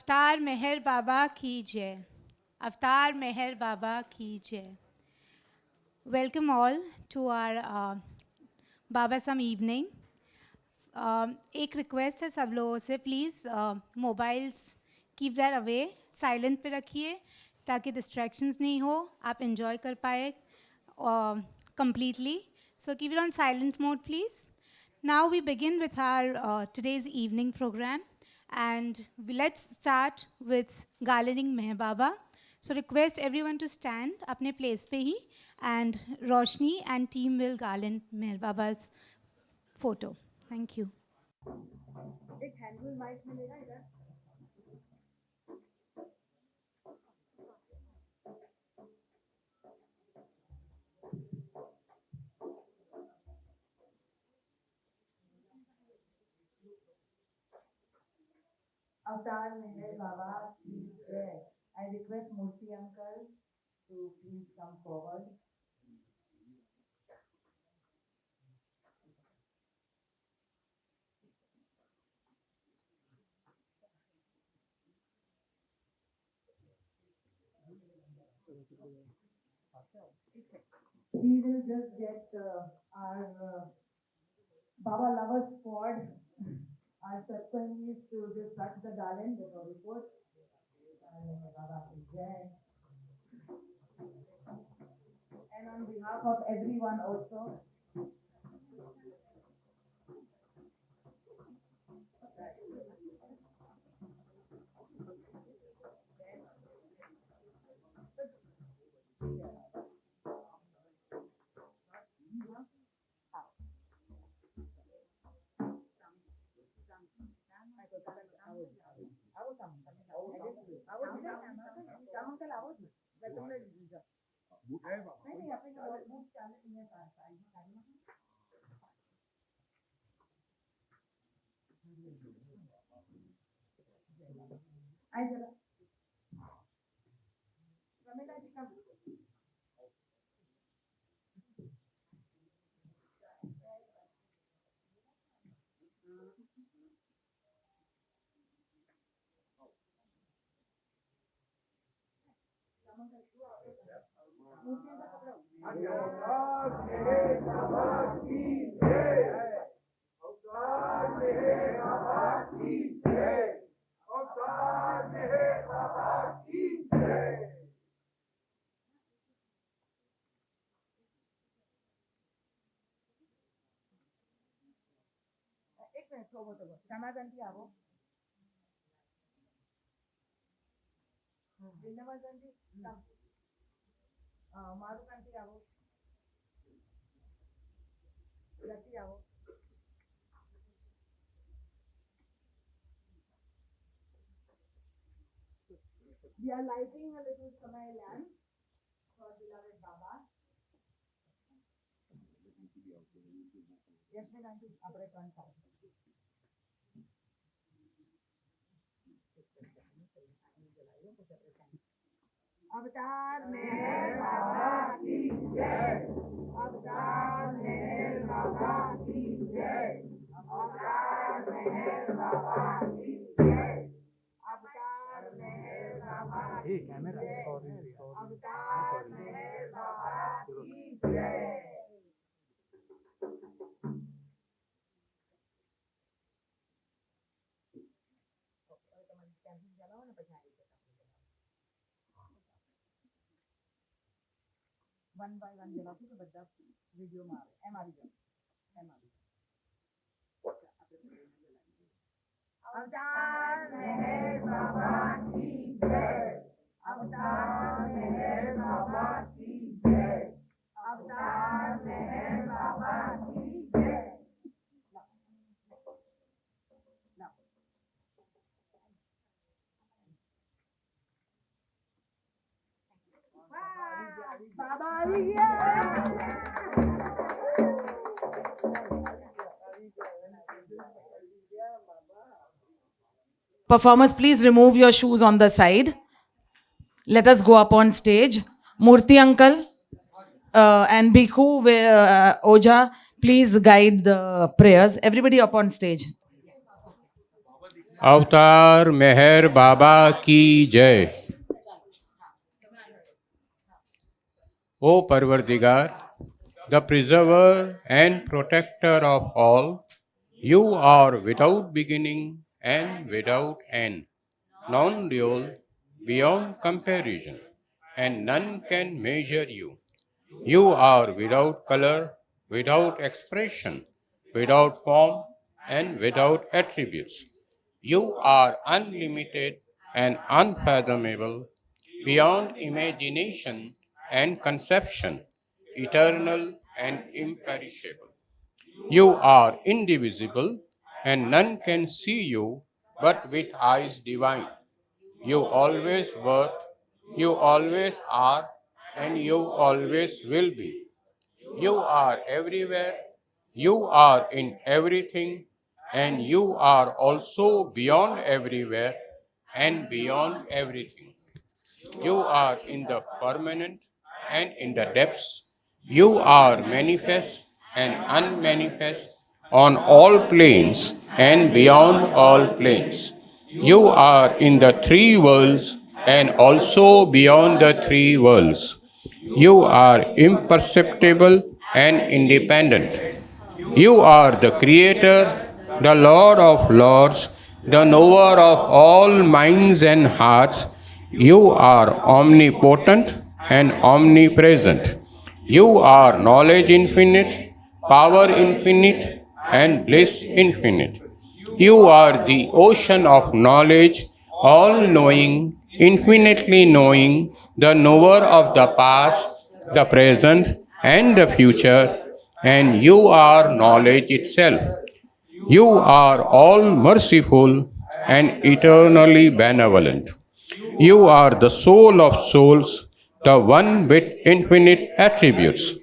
अवतार मेहर बाबा की जय. अवतार मेहर बाबा की जय. Welcome all to our Baba Sam evening. एक रिक्वेस्ट है सब लोगों से, please mobiles keep that away, silent पे रखिए ताकि डिस्ट्रैक्शंस नहीं हो, आप इन्जॉय कर पाए completely. So keep it on silent mode, please. Now we begin with our today's evening program, and let's start with garlanding Meher Baba. So request everyone to stand अपने place पे ही, and Roshni and team will garland Meher Baba's photo. Thank you. एक handle mic मिलेगा इधर. अवतार मेहर बाबा की जय. I request Murthy uncle to please come forward. We will just get our Baba lovers squad, our Satsangs to just touch the garland before we put. Baba ki jai. And on behalf of everyone also, समाधानથી આવો. વિનયવર્ધનજી મારુકાંતિ આવો. રતિ આવો. We are lighting a little Samay lamp for beloved Baba. યશવીકાંતિ આપણે ત્રણ સાહેબ. अवतार मेहर बाबा की जय. अवतार मेहर बाबा की जय. अवतार मेहर बाबा की जय. अवतार मेहर बाबा की जय. अवतार मेहर बाबा की जय. वन बाय वन जलाती तो બધા વિડીયોમાં આવે. એમ આવી જાય. अवतार मेहर बाबा की जय. अवतार मेहर बाबा की जय. अवतार मेहर बाबा की जय. बाबा आ गया. Performers, please remove your shoes on the side. Let us go up on stage. Murthy uncle and Bhikkhu Oja, please guide the prayers. Everybody up on stage. अवतार मेहर बाबा की जय। O Parvardigar, the preserver and protector of all, you are without beginning and without end, non-dual, beyond comparison, and none can measure you. You are without color, without expression, without form, and without attributes. You are unlimited and unfathomable, beyond imagination and conception, eternal and imperishable. You are indivisible, and none can see you but with eyes divine. You always were, you always are, and you always will be. You are everywhere, you are in everything, and you are also beyond everywhere and beyond everything. You are in the permanent and in the depths. You are manifest and unmanifest on all planes and beyond all planes. You are in the three worlds and also beyond the three worlds. You are imperceptible and independent. You are the Creator, the Lord of Lords, the knower of all minds and hearts. You are omnipotent and omnipresent. You are knowledge infinite, power infinite, and bliss infinite. You are the ocean of knowledge, all knowing, infinitely knowing, the knower of the past, the present, and the future, and you are knowledge itself. You are all merciful and eternally benevolent. You are the soul of souls, the one with infinite attributes.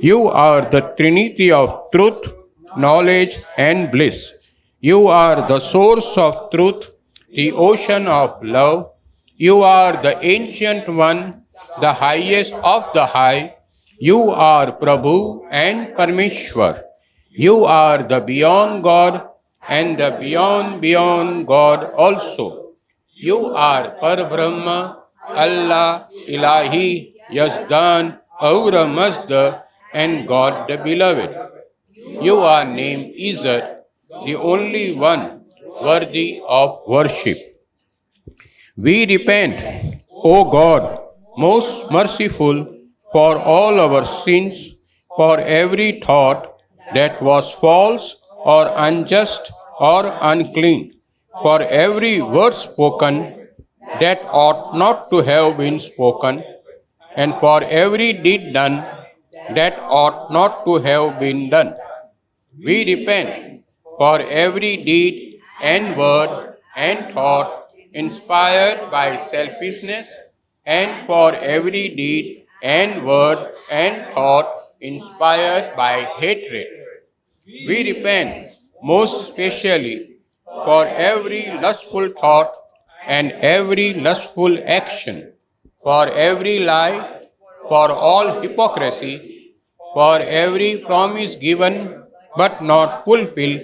You are the Trinity of truth, knowledge, and bliss. You are the source of truth, the ocean of love. You are the ancient one, the highest of the high. You are Prabhu and Parmeshwar. You are the beyond God and the beyond God also. You are Parbrahma, Allah, Ilahi, Yazdan, Aura Mazda, and God the Beloved. You are named Izzat, the only one worthy of worship. We repent, O God, most merciful, for all our sins, for every thought that was false or unjust or unclean, for every word spoken that ought not to have been spoken, and for every deed done that ought not to have been done. We repent for every deed and word and thought inspired by selfishness, and for every deed and word and thought inspired by hatred. We repent most especially for every lustful thought and every lustful action, for every lie, for all hypocrisy, for every promise given but not fulfilled,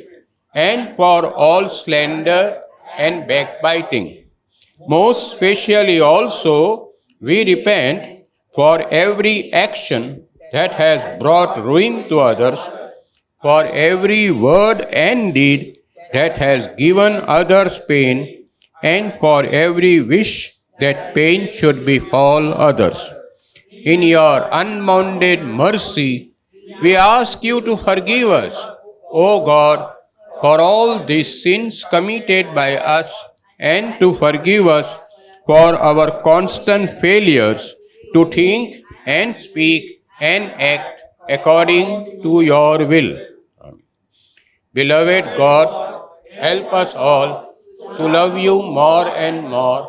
and for all slander and backbiting. Most especially also, we repent for every action that has brought ruin to others, for every word and deed that has given others pain, and for every wish that pain should befall others. In your unbounded mercy, we ask you to forgive us, O God, for all these sins committed by us, and to forgive us for our constant failures to think and speak and act according to your will. Beloved God, help us all to love you more and more,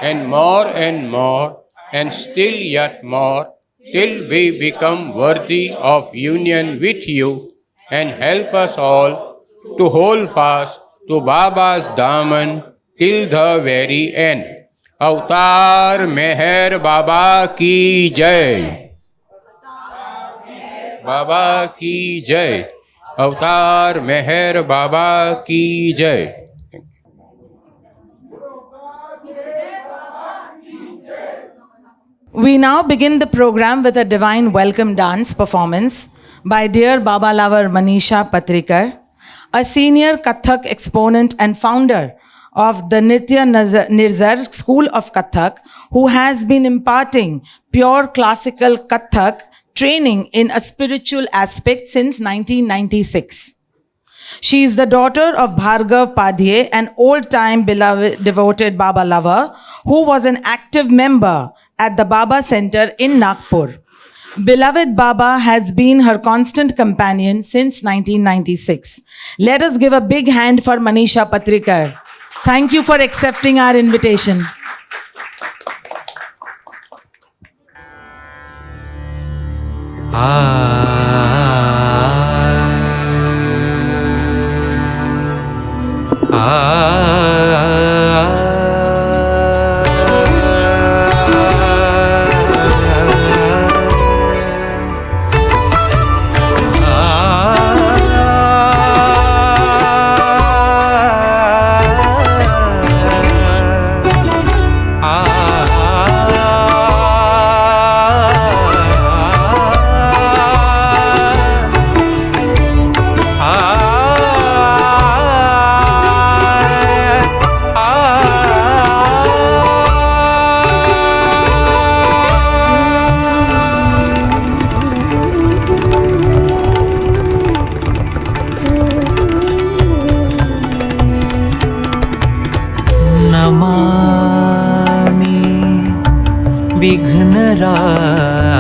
and more and more, and still yet more, till we become worthy of union with you, and help us all to hold fast to Baba's daman till the very end. Avatar Meher Baba ki Jai. बाबा की जय। अवतार मेहर बाबा की जय। We now begin the program with a divine welcome dance performance by dear Baba lover Manisha Patrikar, a senior Kathak exponent and founder of the Nritya Nirzar School of Kathak, who has been imparting pure classical Kathak training in a spiritual aspect since 1996. She is the daughter of Bhargav Padhye, an old-time beloved, devoted Baba lover who was an active member at the Baba Center in Nagpur. Beloved Baba has been her constant companion since 1996. Let us give a big hand for Manisha Patrikar. Thank you for accepting our invitation.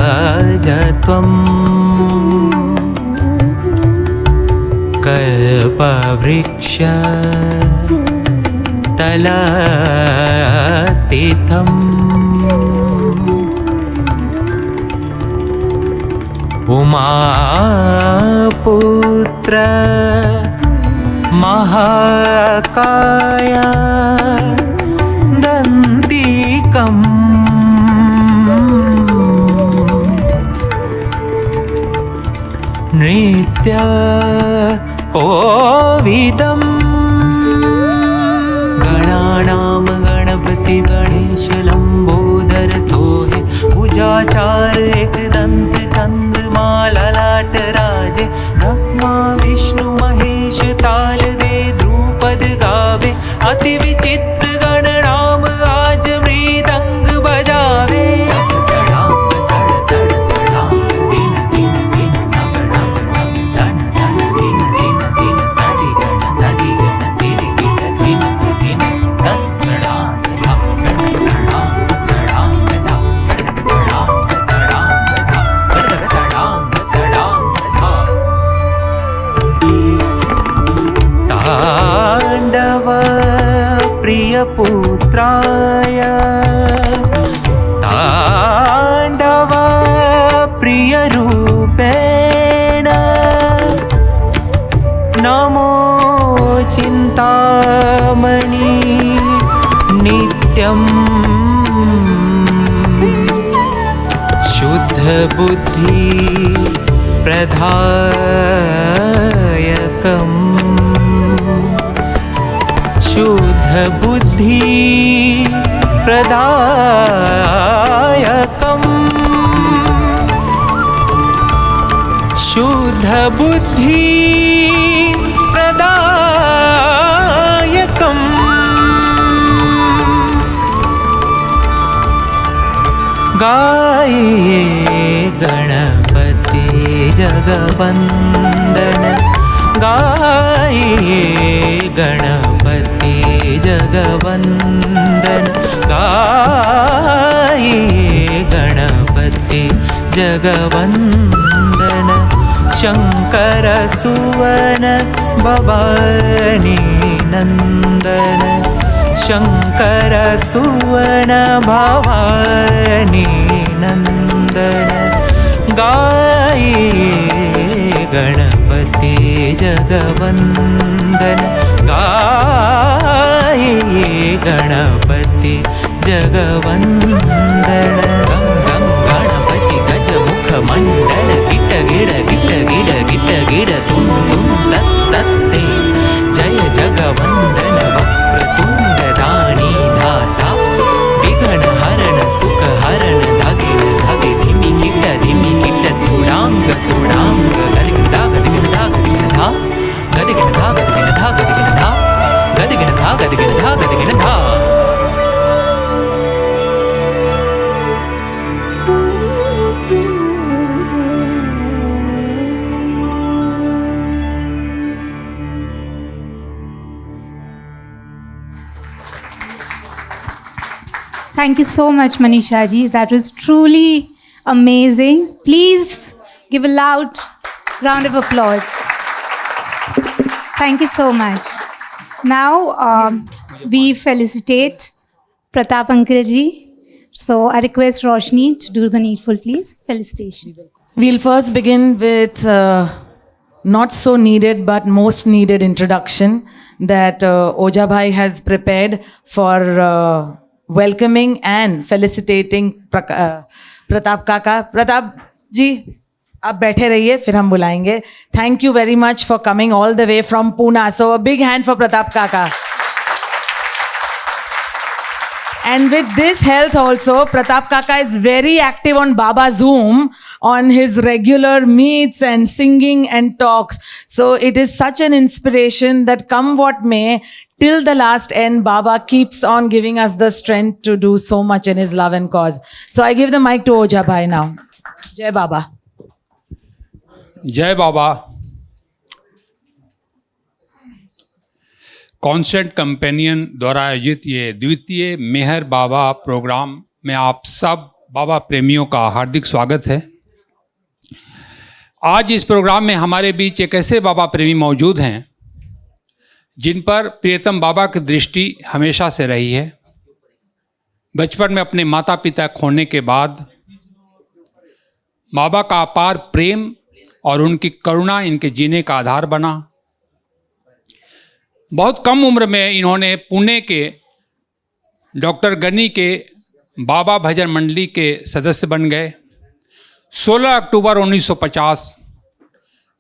विघ्नराजत्वम् कल्पवृक्ष तलस्थितम् उमापुत्र महाकाय दन्तिकम् नृत्य कोविदम् गणानां गणपति गणेश लंबोदर सोहे भुजाचार एकदंत चंद्रमा ललाट राजे ब्रह्मा विष्णु महेश ताल दे ध्रुपद गावे अति विचित्र गणनाम आज मृदंग बजावे पुत्राय तांडव प्रिय रूपेण नमो चिंतामणि नित्यम् शुद्ध बुद्धि प्रदायकम् शुद्ध बुद्धि प्रदायकम् शुद्ध बुद्धि प्रदायकम् गाये गणपति जगवंदन गाये गणपति जगवंदन गाये गणपति जगवंदन शंकर सुवन भवानी नंदन शंकर सुवन भवानी नंदन गाये गणपति जगवंदन गाये गणपति जगवंदन गणपति गज मुख मंडल गिट गिड़ गिट गिड़ गिट गिड़ तुम तत्ते जय जगवंदन वक्रतुंड दानी धाता विघ्न हर Thank you so much, Manisha ji. That was truly amazing. Please give a loud round of applause. Thank you so much. Now we felicitate Pratap Uncle ji. So I request Roshni to do the needful, please. Felicitation. We'll first begin with not so needed but most needed introduction that Oja Bhai has prepared for welcoming and felicitating Pratap Kaka. Pratap ji, आप बैठे रहिए, फिर हम बुलाएंगे. Thank you very much for coming all the way from Pune. So a big hand for Pratap Kaka. And with this health also, Pratap Kaka is very active on Baba Zoom on his regular meets and singing and talks. So it is such an inspiration that come what may, till the last end, Baba keeps on giving us the strength to do so much in his love and cause. So I give the mic to Oja Bhai now. Jai Baba. जय बाबा. Consent companion द्वारा आयोजित ये द्वितीय मेहर बाबा programme में आप सब बाबा प्रेमियों का हार्दिक स्वागत है. आज इस प्रोग्राम में हमारे बीच एक ऐसे बाबा प्रेमी मौजूद हैं जिन पर प्रियतम बाबा की दृष्टि हमेशा से रही है. बचपन में अपने माता पिता खोने के बाद बाबा का अपार प्रेम और उनकी करुणा इनके जीने का आधार बना. बहुत कम उम्र में इन्होंने पुणे के डॉक्टर गनी के बाबा भजन मंडली के सदस्य बन गए. 16 अक्टूबर 1950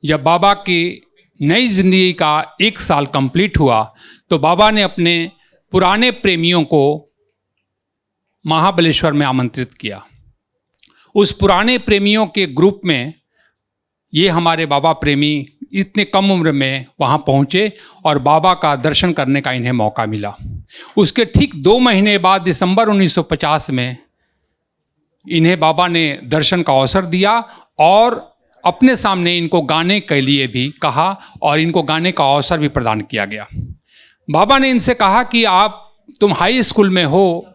जब बाबा की नई जिंदगी का 1 साल कंप्लीट हुआ तो बाबा ने अपने पुराने प्रेमियों को महाबलेश्वर में आमंत्रित किया. उस पुराने प्रेमियों के ग्रुप में ये हमारे बाबा प्रेमी इतने कम उम्र में वहाँ पहुँचे और बाबा का दर्शन करने का इन्हें मौका मिला. उसके ठीक 2 महीने बाद दिसंबर 1950 में इन्हें बाबा ने दर्शन का अवसर दिया और अपने सामने इनको गाने के लिए भी कहा और इनको गाने का अवसर भी प्रदान किया गया. बाबा ने इनसे कहा कि तुम हाई स्कूल में हो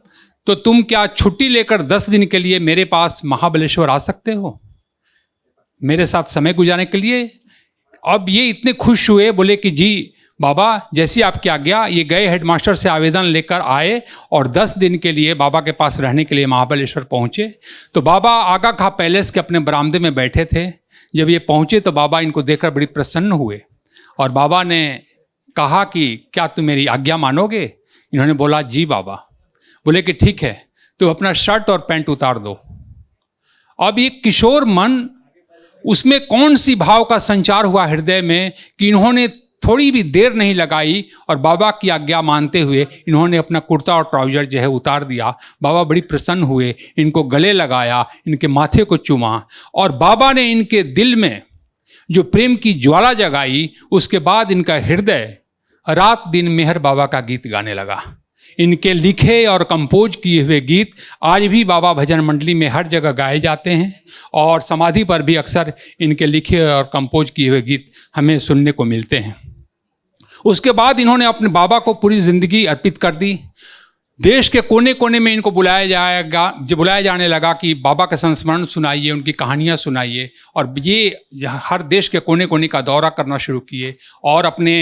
तो तुम क्या छुट्टी लेकर 10 दिन के लिए मेरे पास महाबलेश्वर आ सकते हो मेरे साथ समय गुजारने के लिए. अब ये इतने खुश हुए, बोले कि जी बाबा जैसी आपकी आज्ञा. ये गए हेडमास्टर से आवेदन लेकर आए और 10 दिन के लिए बाबा के पास रहने के लिए महाबलेश्वर पहुँचे. तो बाबा आगा खां पैलेस के अपने बरामदे में बैठे थे. जब ये पहुँचे तो बाबा इनको देखकर बड़ी प्रसन्न हुए और बाबा ने कहा कि क्या तुम मेरी आज्ञा मानोगे. इन्होंने बोला जी बाबा. बोले कि ठीक है, तो अपना शर्ट और पैंट उतार दो. अब ये किशोर मन, उसमें कौन सी भाव का संचार हुआ हृदय में कि इन्होंने थोड़ी भी देर नहीं लगाई और बाबा की आज्ञा मानते हुए इन्होंने अपना कुर्ता और ट्राउजर जो है उतार दिया. बाबा बड़ी प्रसन्न हुए, इनको गले लगाया, इनके माथे को चूमा और बाबा ने इनके दिल में जो प्रेम की ज्वाला जगाई. उसके बाद इनका हृदय रात दिन मेहर बाबा का गीत गाने लगा. इनके लिखे और कंपोज किए हुए गीत आज भी बाबा भजन मंडली में हर जगह गाए जाते हैं और समाधि पर भी अक्सर इनके लिखे और कंपोज किए हुए गीत हमें सुनने को मिलते हैं. उसके बाद इन्होंने अपने बाबा को पूरी ज़िंदगी अर्पित कर दी. देश के कोने कोने में इनको बुलाया जाने लगा कि बाबा का संस्मरण सुनाइए, उनकी कहानियाँ सुनाइए. और ये हर देश के कोने कोने का दौरा करना शुरू किए और अपने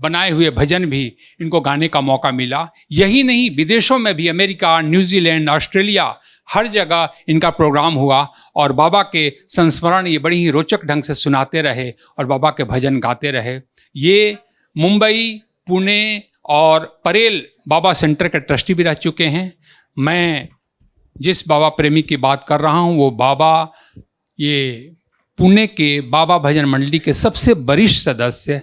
बनाए हुए भजन भी इनको गाने का मौका मिला. यही नहीं, विदेशों में भी अमेरिका, न्यूजीलैंड, ऑस्ट्रेलिया हर जगह इनका प्रोग्राम हुआ और बाबा के संस्मरण ये बड़ी ही रोचक ढंग से सुनाते रहे और बाबा के भजन गाते रहे. ये मुंबई, पुणे और परेल बाबा सेंटर के ट्रस्टी भी रह चुके हैं. मैं जिस बाबा प्रेमी की बात कर रहा हूँ वो बाबा ये पुणे के बाबा भजन मंडली के सबसे वरिष्ठ सदस्य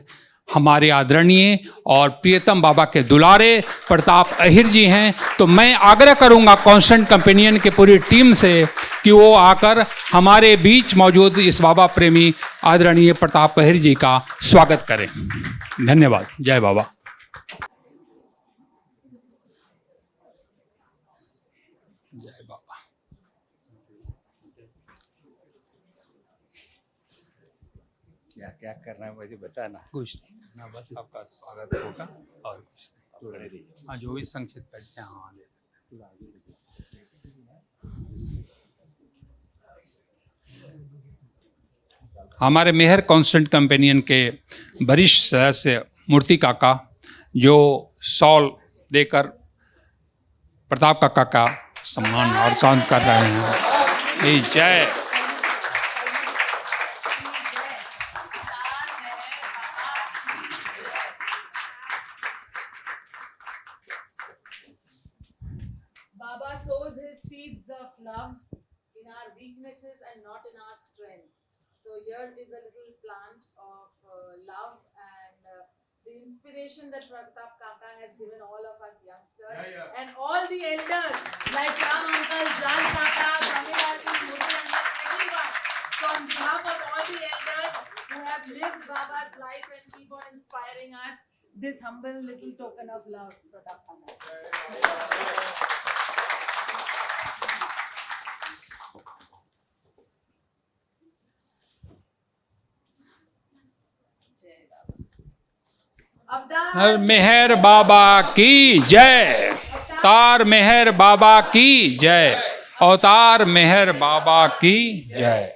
हमारे आदरणीय और प्रियतम बाबा के दुलारे प्रताप अहिर जी हैं. तो मैं आग्रह करूंगा कॉन्स्टेंट कंपेनियन के पूरी टीम से कि वो आकर हमारे बीच मौजूद इस बाबा प्रेमी आदरणीय प्रताप अहिर जी का स्वागत करें. धन्यवाद. जय बाबा. जय बाबा. क्या क्या करना है मुझे बताना. कुछ नहीं करना, बस आपका स्वागत होगा और कुछ नहीं. हाँ, जो भी संक्षिप्त परिचय हाँ ले सकते हैं. हमारे मेहर कॉन्स्टेंट कंपेनियन के वरिष्ठ सदस्य मूर्ति काका जो शॉल देकर प्रताप काका का सम्मान और शांत कर रहे हैं। ये जय। Baba sows his seeds of love in our weaknesses and not in our strength. So here is a little plant of love and the inspiration that Pratap Kaka has given all of us youngsters and all the elders like Ram Uncle, Jan Kaka, Pramila Aunty, Murthy Uncle, everyone. So on behalf of all the elders who have lived Baba's life and keep on inspiring us, this humble little token of love, Pratap Kaka. हर मेहर बाबा की जय। अवतार मेहर बाबा की जय। अवतार मेहर बाबा की जय।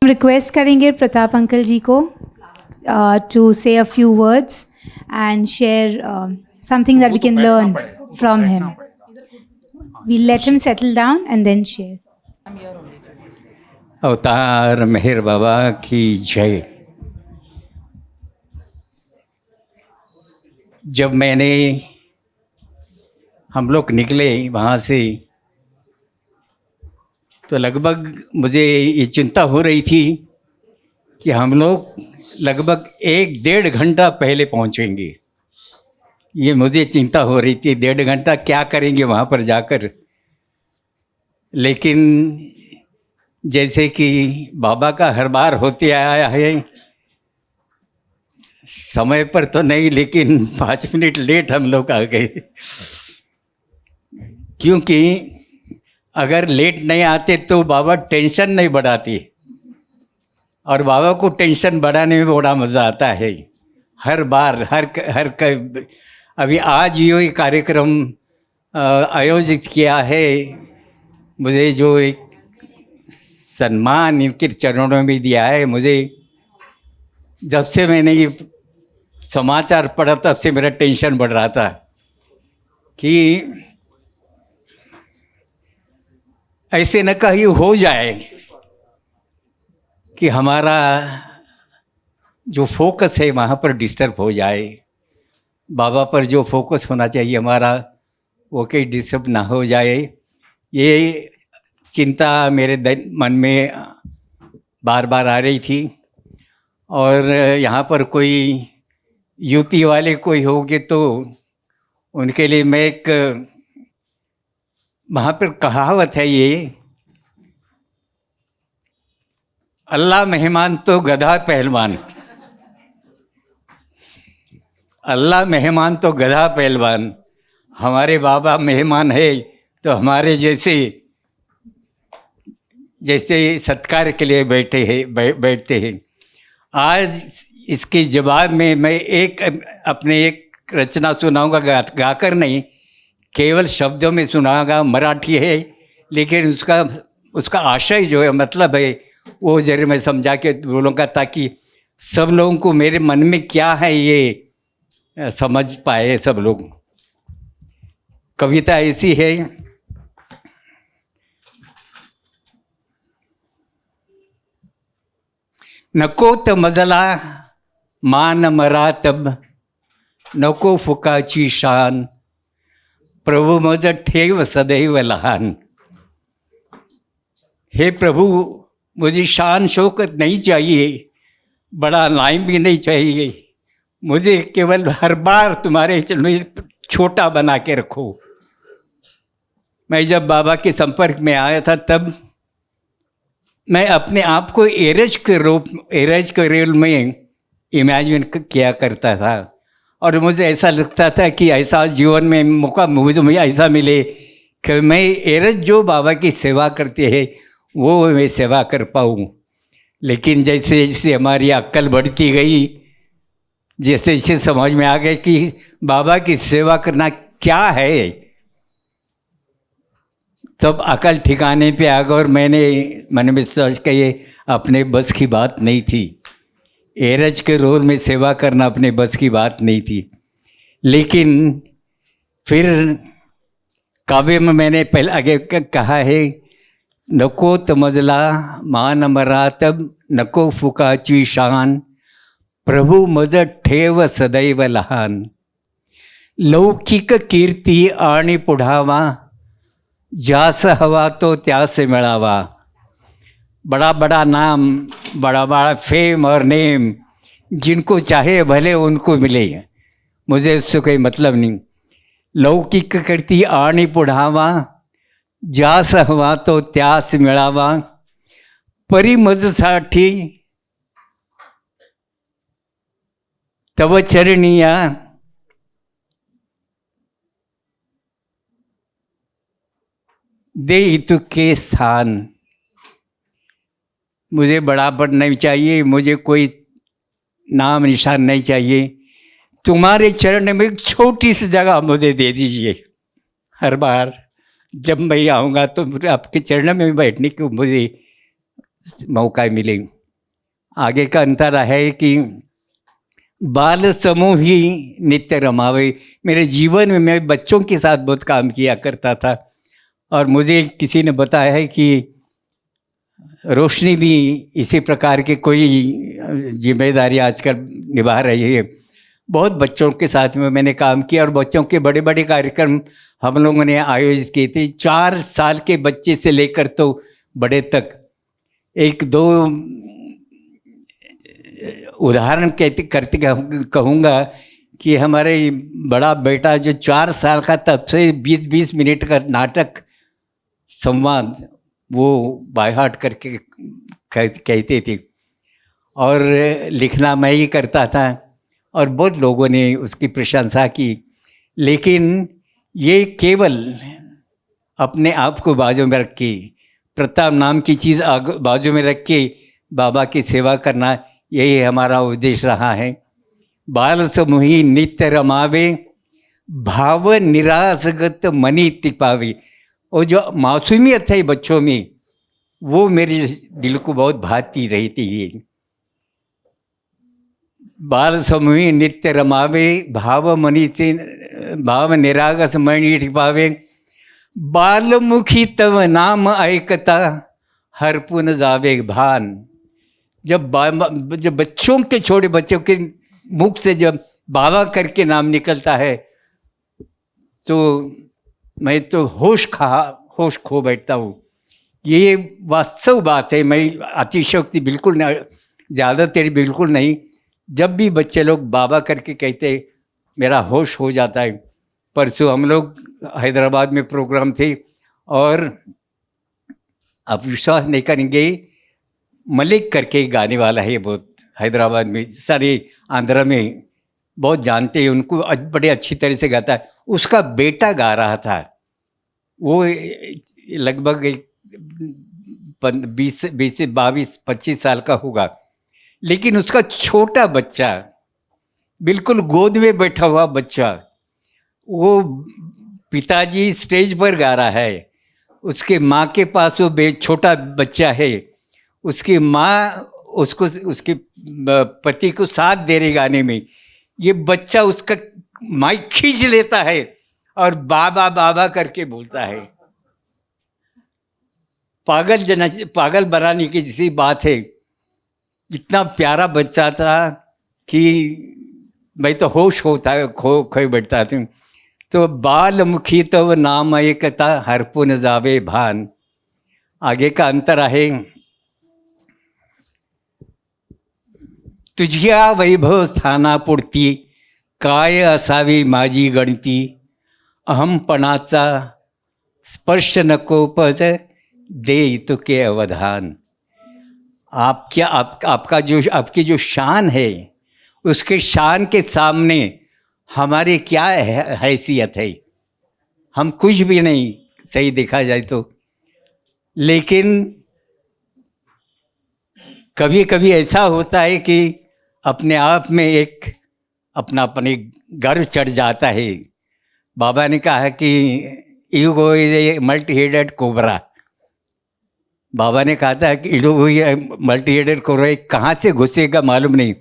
हम request करेंगे प्रताप अंकल जी को to say a few words and share something that we can learn from him. We let him settle down and then share. Avatar Meher Baba की जय। जब हम लोग निकले वहाँ से तो लगभग मुझे ये चिंता हो रही थी कि हम लोग लगभग 1-1.5 घंटा पहले पहुँचेंगे। ये मुझे चिंता हो रही थी 1.5 घंटा क्या करेंगे वहाँ पर जाकर। लेकिन जैसे कि बाबा का हर बार होते आया है, समय पर तो नहीं लेकिन 5 मिनट लेट हम लोग आ गए, क्योंकि अगर लेट नहीं आते तो बाबा टेंशन नहीं बढ़ाती, और बाबा को टेंशन बढ़ाने में बड़ा मज़ा आता है। हर बार अभी आज ये कार्यक्रम आयोजित किया है, मुझे जो एक सम्मान इनके चरणों में दिया है, मुझे जब से मैंने ये समाचार पढ़ा तब से मेरा टेंशन बढ़ रहा था कि ऐसे न कहीं हो जाए कि हमारा जो फोकस है वहाँ पर डिस्टर्ब हो जाए। बाबा पर जो फोकस होना चाहिए हमारा वो कहीं डिस्टर्ब ना हो जाए, ये चिंता मेरे मन में बार बार आ रही थी। और यहाँ पर कोई यूपी वाले कोई होंगे तो उनके लिए मैं एक, वहाँ पर कहावत है ये, अल्लाह मेहमान तो गधा पहलवान। अल्लाह मेहमान तो गधा पहलवान। हमारे बाबा मेहमान है तो हमारे जैसे सत्कार के लिए बैठते हैं। आज इसके जवाब में मैं अपने एक रचना सुनाऊंगा, गाकर नहीं, केवल शब्दों में सुनाऊंगा। मराठी है लेकिन उसका आशय जो है, मतलब है, वो जरूर मैं समझा के बोलूँगा ताकि सब लोगों को मेरे मन में क्या है ये समझ पाए सब लोग। कविता ऐसी है, नको त मजला मान मरातब, नको फुकाची शान, प्रभु मज ठेव सदैव लहान। हे प्रभु, मुझे शान शौकत नहीं चाहिए, बड़ा नाम भी नहीं चाहिए, मुझे केवल हर बार तुम्हारे चरणों छोटा बना के रखो। मैं जब बाबा के संपर्क में आया था तब मैं अपने आप को एरेज के रोल में इमेजिन किया करता था, और मुझे ऐसा लगता था कि ऐसा जीवन में मौका मुझे ऐसा मिले कि मैं एरेज जो बाबा की सेवा करते हैं वो मैं सेवा कर पाऊँ। लेकिन जैसे जैसे हमारी अक्ल बढ़ती गई, जैसे जैसे समझ में आ गया कि बाबा की सेवा करना क्या है, तब अकल ठिकाने पे आ गया और मैंने मन में सोच के ये अपने बस की बात नहीं थी। एरज के रोल में सेवा करना अपने बस की बात नहीं थी। लेकिन फिर काव्य में मैंने पहले आगे कहा है, नको तमजला मान मरातब नको फुकाची शान, प्रभु मज ठेव सदैव लहान। लौकिक कीर्ती आणि पुढावा, ज्यास हवा तो त्यास मिळावा। बड़ा बड़ा नाम, बड़ा बड़ा फेम और नेम जिनको चाहे भले उनको मिले, मुझे उससे कोई मतलब नहीं। लौकिक कीर्ती आणि पुढावा, ज्यास हवा तो त्यास मिळावा। परी मजसाठी तव चरणिया, दे तुके स्थान। मुझे बड़ापन नहीं चाहिए, मुझे कोई नाम निशान नहीं चाहिए। तुम्हारे चरण में एक छोटी सी जगह मुझे दे दीजिए। हर बार जब मैं आऊँगा तो आपके चरण में बैठने को मुझे मौका मिले। आगे का अंतर है कि बाल समूह ही नित्य रमावे। मेरे जीवन में मैं बच्चों के साथ बहुत काम किया करता था और मुझे किसी ने बताया है कि रोशनी भी इसी प्रकार की कोई जिम्मेदारी आजकल निभा रही है। बहुत बच्चों के साथ में मैंने काम किया और बच्चों के बड़े बड़े कार्यक्रम हम लोगों ने आयोजित किए थे। 4 साल के बच्चे से लेकर तो बड़े तक। एक दो उदाहरण करते कहूँगा कि हमारे बड़ा बेटा जो 4 साल का तब से 20-20 मिनट का नाटक संवाद वो बाय हार्ट करके कहते थे और लिखना मैं ही करता था और बहुत लोगों ने उसकी प्रशंसा की। लेकिन ये केवल अपने आप को बाजू में रख के, प्रताप नाम की चीज़ बाजू में रख के बाबा की सेवा करना, यही हमारा उद्देश्य रहा है। बाल समूही नित्य रमावे, भाव निरासगत मनी टिपावे। और जो मासूमियत है बच्चों में, वो मेरे दिल को बहुत भाती रहती है। बाल समूही नित्य रमावे, भाव मनी से भाव निरागस मणि टिपावे। बालमुखी तव नाम ऐकता, हरपुन जावे भान। जब बच्चों के, छोटे बच्चों के मुख से जब बाबा करके नाम निकलता है तो मैं तो होश खो बैठता हूँ। ये वास्तव बात है। मैं अतिशयोक्ति बिल्कुल नहीं, ज़्यादा तेरी बिल्कुल नहीं। जब भी बच्चे लोग बाबा करके कहते मेरा होश हो जाता है। परसों हम लोग हैदराबाद में प्रोग्राम थे और आप विश्वास नहीं करेंगे, मलिक करके गाने वाला है, बहुत हैदराबाद में, सारे आंध्र में बहुत जानते हैं उनको, बड़े अच्छी तरह से गाता है। उसका बेटा गा रहा था, वो लगभग 20 से 22-25 साल का होगा। लेकिन उसका छोटा बच्चा, बिल्कुल गोद में बैठा हुआ बच्चा, वो पिताजी स्टेज पर गा रहा है, उसके माँ के पास वो छोटा बच्चा है, उसकी माँ उसको, उसके पति को साथ दे रही गाने में। ये बच्चा उसका माइक खींच लेता है और बाबा बाबा करके बोलता है। पागल बनाने की जैसी बात है। इतना प्यारा बच्चा था कि मैं तो होश होता है, खो बैठता था। तो बाल मुखी तव नाम एकता, हरपुन जावे भान। आगे का अंतर है, तुझ्या वैभव स्थानापुरती, काय असावी माझी गणती। अहमपणाचा स्पर्श नको पद, दे तुके अवधान। आपकी जो शान है, उसके शान के सामने हमारी क्या हैसियत है? हम कुछ भी नहीं, सही देखा जाए तो। लेकिन कभी कभी ऐसा होता है कि अपने आप में एक अपने गर्व चढ़ जाता है। बाबा ने कहा कि ego is a multi headed cobra. Baba ने कहा था कि ईगो ये मल्टी हेडेड कोबरा कहाँ से घुसेगा मालूम नहीं,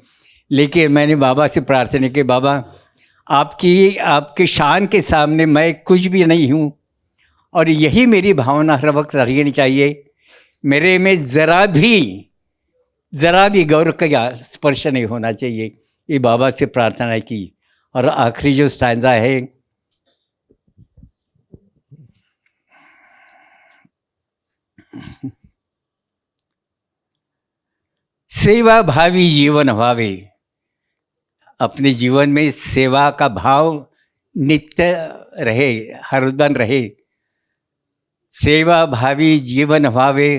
लेकिन मैंने बाबा से प्रार्थना की, बाबा आपकी शान के सामने मैं कुछ भी नहीं हूँ, और यही मेरी भावना हर वक्त रहनी चाहिए। मेरे में ज़रा भी गौर का स्पर्श नहीं होना चाहिए। ये बाबा से प्रार्थना की। और आखिरी जो स्टैंजा है, सेवा भावी जीवन भावे। अपने जीवन में सेवा का भाव नित्य रहे, हरदम रहे। सेवा भावी जीवन भावे,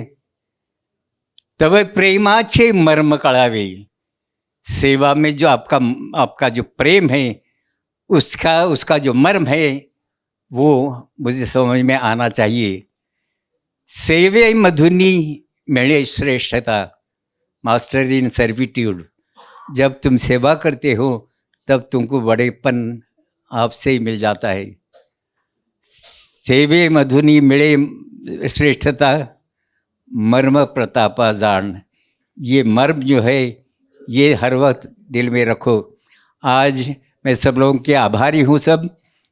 तब प्रेमाचे मर्म कळावे। सेवा में जो आपका जो प्रेम है, उसका जो मर्म है, वो मुझे समझ में आना चाहिए। सेवे मधुनी मिले श्रेष्ठता, मास्टर इन सर्विट्यूड। जब तुम सेवा करते हो तब तुमको बड़ेपन आपसे ही मिल जाता है। सेवे मधुनी मिले श्रेष्ठता, मर्म प्रतापा जान। ये मर्म जो है, ये हर वक्त दिल में रखो। आज मैं सब लोगों के आभारी हूँ सब,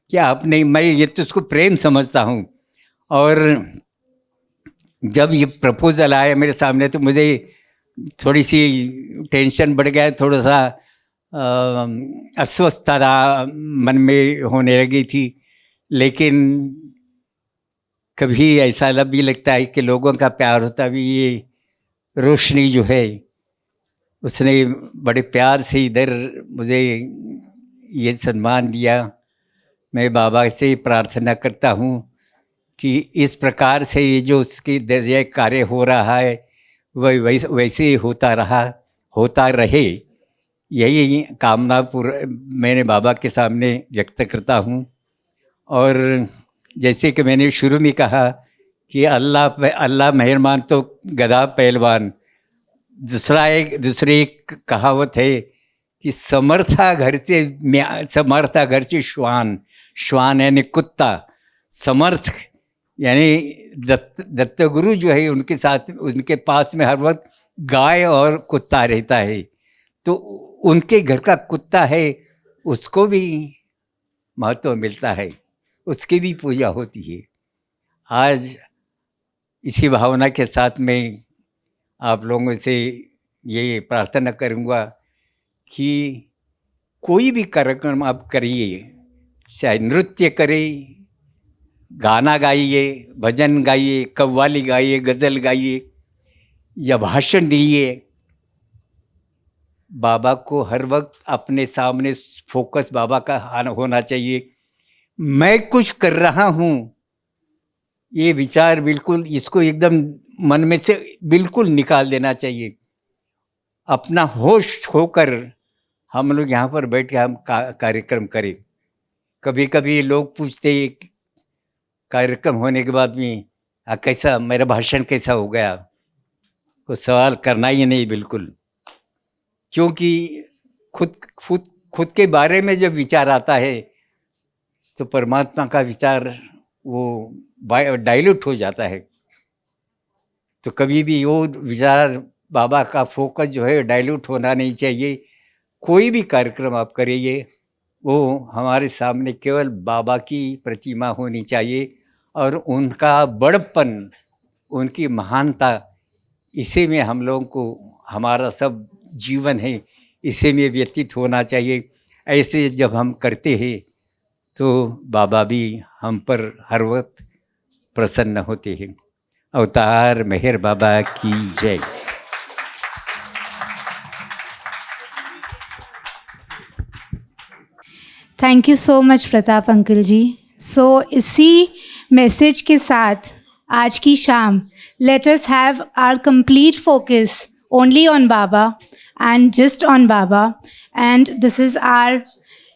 कि आपने, मैं ये तो उसको प्रेम समझता हूँ। और जब ये प्रपोजल आया मेरे सामने तो मुझे थोड़ी सी टेंशन बढ़ गया, थोड़ा सा अस्वस्थता मन में होने लगी थी। लेकिन कभी ऐसा भी लगता है कि लोगों का प्यार होता भी, ये रोशनी जो है उसने बड़े प्यार से इधर मुझे ये सम्मान दिया। मैं बाबा से प्रार्थना करता हूँ कि इस प्रकार से ये जो उसके दर्जे कार्य हो रहा है वह वैसे ही होता रहे। यही कामना मैंने बाबा के सामने व्यक्त करता हूँ। और जैसे कि मैंने शुरू में कहा कि अल्लाह मेहरबान तो गधा पहलवान। दूसरी एक कहावत है कि समर्था घर से श्वान यानी कुत्ता, समर्थ यानी दत्तगुरु जो है उनके साथ, उनके पास में हर वक्त गाय और कुत्ता रहता है। तो उनके घर का कुत्ता है, उसको भी महत्व मिलता है, उसकी भी पूजा होती है। आज इसी भावना के साथ में आप लोगों से ये प्रार्थना करूँगा कि कोई भी कार्यक्रम आप करिए, चाहे नृत्य करें, गाना गाइए, भजन गाइए, कव्वाली गाइए, गज़ल गाइए या भाषण दीजिए, बाबा को हर वक्त अपने सामने फोकस बाबा का होना चाहिए। मैं कुछ कर रहा हूँ, ये विचार बिल्कुल, इसको एकदम मन में से बिल्कुल निकाल देना चाहिए। अपना होश होकर हम लोग यहाँ पर बैठ के हम कार्यक्रम करें। कभी कभी लोग पूछते कार्यक्रम होने के बाद में कैसा मेरा भाषण कैसा हो गया, वो सवाल करना ही नहीं बिल्कुल। क्योंकि खुद के बारे में जब विचार आता है तो परमात्मा का विचार वो डाइल्यूट हो जाता है। तो कभी भी वो विचार बाबा का फोकस जो है डाइल्यूट होना नहीं चाहिए। कोई भी कार्यक्रम आप करिए, वो हमारे सामने केवल बाबा की प्रतिमा होनी चाहिए और उनका बड़प्पन, उनकी महानता, इसी में हम लोगों को हमारा सब जीवन है, इसी में व्यतीत होना चाहिए। ऐसे जब हम करते हैं तो बाबा भी हम पर हर वक्त प्रसन्न होते हैं। अवतार मेहर बाबा की जय। Thank you so much Pratap uncle ji. So इसी मैसेज के साथ आज की शाम let us have our complete focus only on Baba and just on Baba, and this is our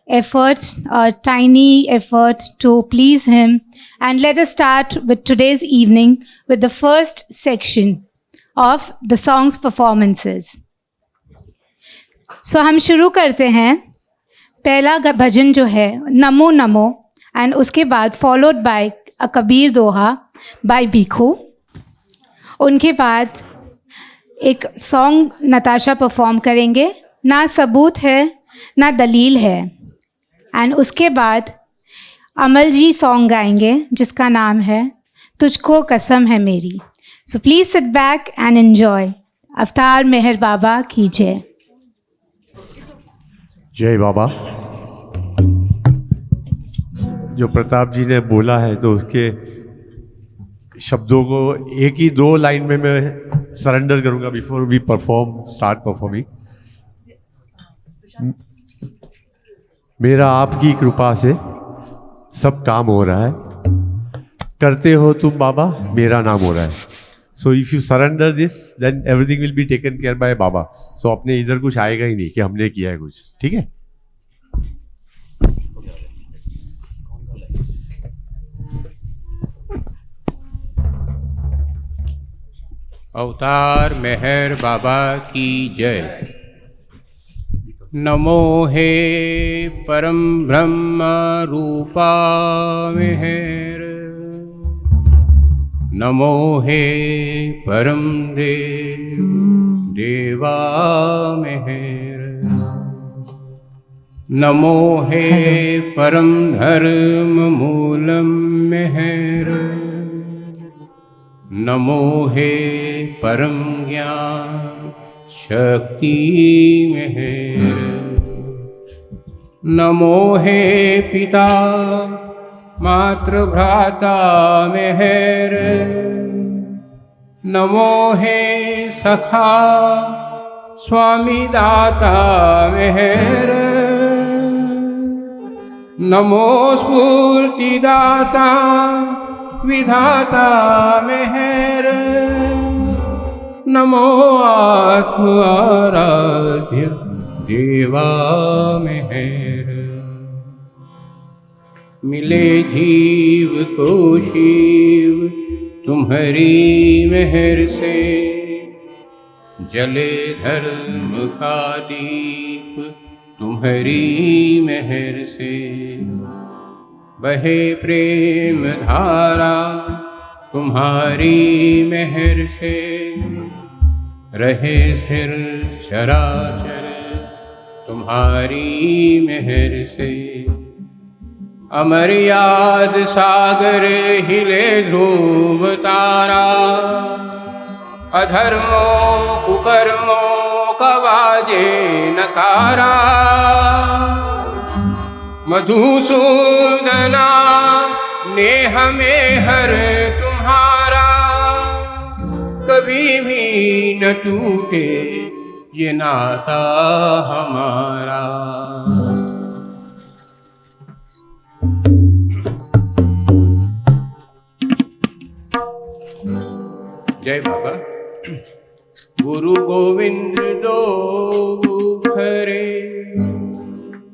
effort, a tiny effort to please him. And let us start with today's evening with the first section of the songs performances. So हम शुरू करते हैं। पहला भजन जो है Namo Namo, and उसके बाद followed by a Kabir doha by Bhikhu. उनके बाद एक सॉन्ग नताशा परफॉर्म करेंगे, ना सबूत है ना दलील है। एंड उसके बाद अमल जी सॉन्ग गाएंगे जिसका नाम है तुझको कसम है मेरी। So please sit back and enjoy. अवतार मेहर बाबा की जय। जय बाबा। जो प्रताप जी ने बोला है तो उसके शब्दों को एक ही 2 लाइन में मैं सरेंडर करूंगा बिफोर वी स्टार्ट परफॉर्मिंग। मेरा आपकी कृपा से सब काम हो रहा है, करते हो तुम बाबा, मेरा नाम हो रहा है। So if you surrender this then everything will be taken care by Baba. So अपने इधर कुछ आएगा ही नहीं कि हमने किया है कुछ, ठीक है। अवतार मेहर बाबा की जय। नमो हे परम ब्रह्म रूपा मेहर, नमो हे परम देव देवा मेहर, नमो हे परम धर्म मूलम मेहर, नमो हे परम ज्ञान शक्ति मेहर, नमो हे पिता मातृ भ्राता मेहर, नमो हे सखा स्वामी दाता मेहर, नमो स्फूर्ति दाता विधाता मेहर, नमो आत्म आराध्य देवा मेहर। मिले जीव को शिव तुम्हारी मेहर से, जले धर्म का दीप तुम्हारी मेहर से, बहे प्रेम धारा तुम्हारी मेहर से, रहे सिर चराचर तुम्हारी मेहर से, अमर याद सागर हिले ध्रुव तारा, अधर्मों कुकर्मों का बाजे नकारा, मधुसूदना नेह में हर तुम्हारा, कभी भी न टूटे ये नाता हमारा। जय बाबा। गुरु गोविंद दो खरे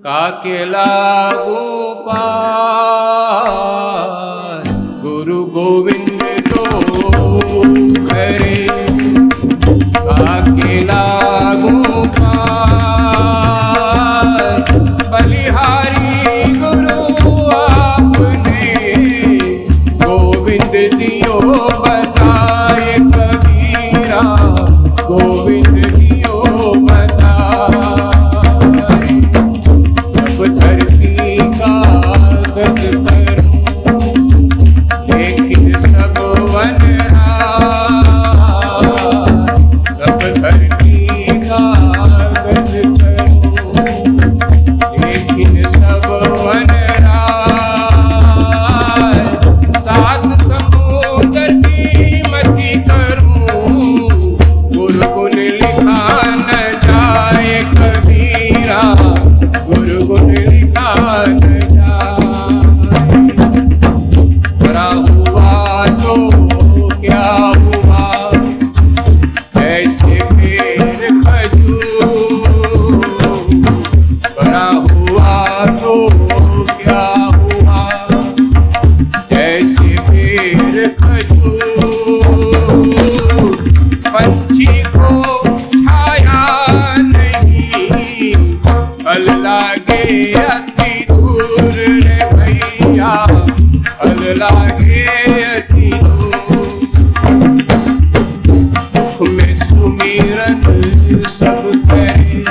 काके लागू पार, गुरु गोविंद दो खरे काके लागू पार, बलिहारी गुरु आपने गोविंद दियो बताए कबीरा, गोविंद दियो बताए, अब धरती कागज करूं लेकिन सब वन सब धरती कागज करूं लेकिन सब वन सात समुद्र की मति करूं, गुरु गुण लिखा न जाए कबीरा, गुरु गुण लिखा न जाए। बड़ा हुआ तो क्या हुआ ऐसे पेड़ खजूर, बड़ा हुआ तो क्या हुआ जैसे पेड़ खजूर, पंछी को छाया नहीं फल लागे अति दूर रे भैया, फल लागे रति हो, सुख में सुमिरन सब करे,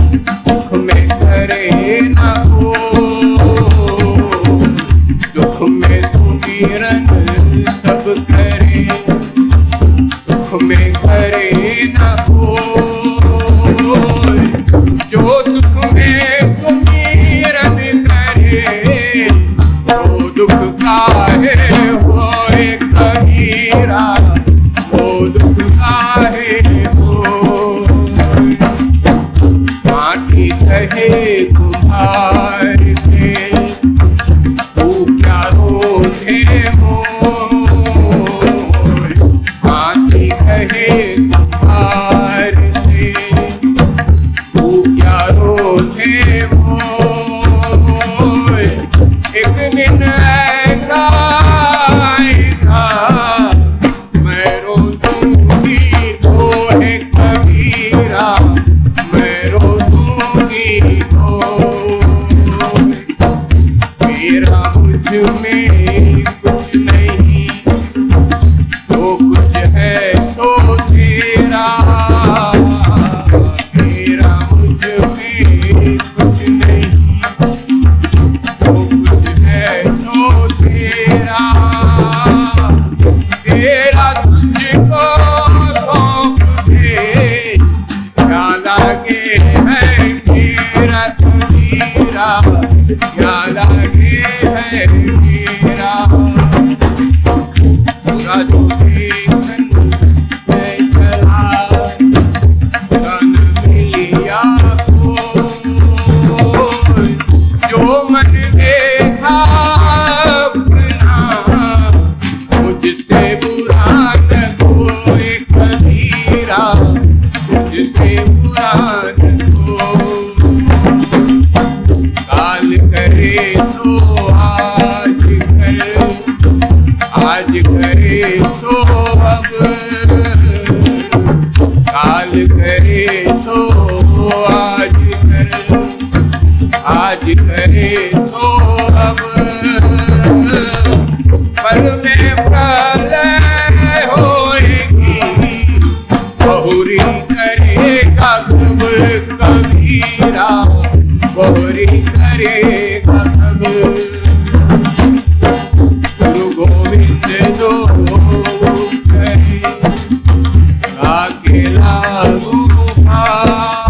सुख में करे न हो, दुख में सुमिरन सब करे, सुख में करे न हो, जो सुख में सुमिरन करे, वो दुख काहे होए कबीरा, वो दुख काहे हो। माटी कहे कुम्हार के, तू क्या रोते हो, माटी कहे कुम्हार के, तू क्या रोते हो। एक दिन ऐसा आएगा, मैं रो दूंगी तो है कबीरा, मैं रो दूंगी तो। मेरा मुझ में कुछ नहीं, तो कुछ है तो तेरा, मेरा मुझ में कुछ नहीं, तो कुछ है तो तेरा, तेरा तुझको सौंप दे, क्या लागे है मेरा कबीरा, क्या लागे है मेरा। पूरा जो देखन मैं चला, तन मिलिया को, जो मन देखा अपना, मुझसे बुरा न कोई कबीरा, मुझसे बुरा न कोई। काल करे तो आज कर, आज करे तो अब, काल करे तो आज कर, आज करे तो अब। पल में प्रलय होएगी, बहुरी करेगा कब कबीरा, बहुरी करेगा कब। गुरु गोविंद जो करे, अकेला गुरुभाई,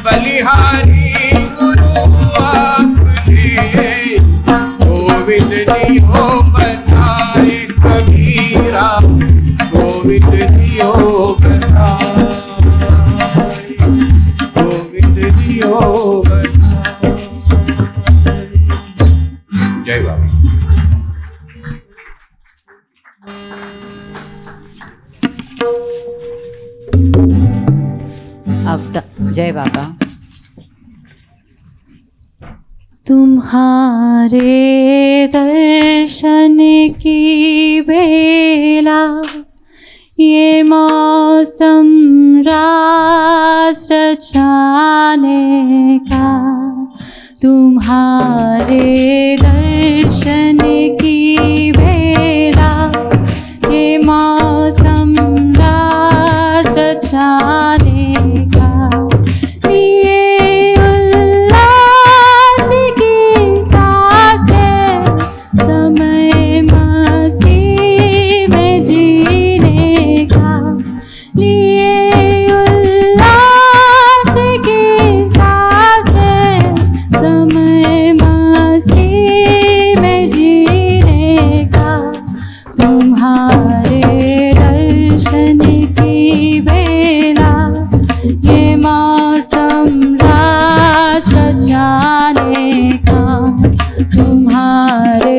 बलिहारी गुरु आपने, गोविंद जी हो बताए कबीरा, गोविंद जी हो बताए, गोविंद जी हो बताए। जय बाबा। जय बाबा। तुम्हारे दर्शन की बेला, ये मौसम रास रचाने का, तुम्हारे दर्शन की बेला, ये मौसम रास रचाने का, ये उल्लास की सांसें समय मस्ती में जीने का, लिए उल्लास की सांसें समय मस्ती में जीने का, तुम्हारे दर्शन की बेला, ये मौसम रास रचाने का, तुम्हारे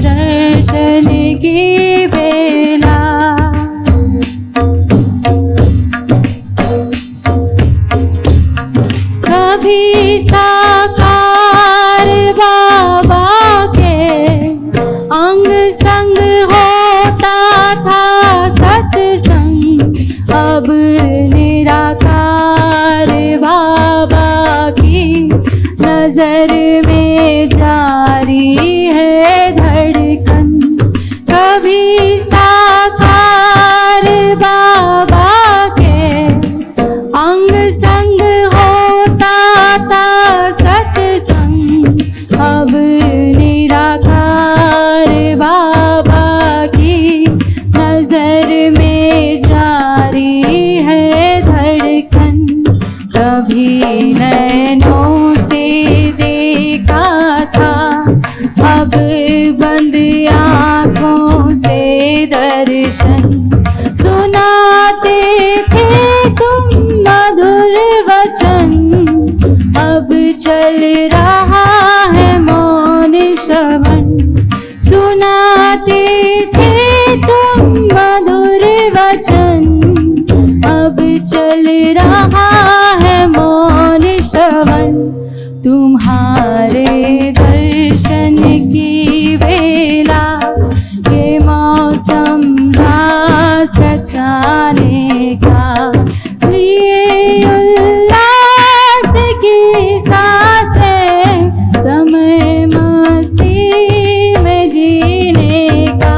दर्शन की बेला। कभी साकार बाबा के अंग संग होता था सत्संग, अब निराकार बाबा की नजर में जारी है धड़कन। आँखों से दर्शन, सुनाते थे तुम मधुर वचन, अब चल रहा है मौन श्रवण। सुनाते थे तुम मधुर वचन, अब चल रहा है मौन श्रवण। तुम्हारे दर्शन की बेला, ये मौसम रास रचाने का, लिए उल्लास की सांसें, समय मस्ती में जीने का,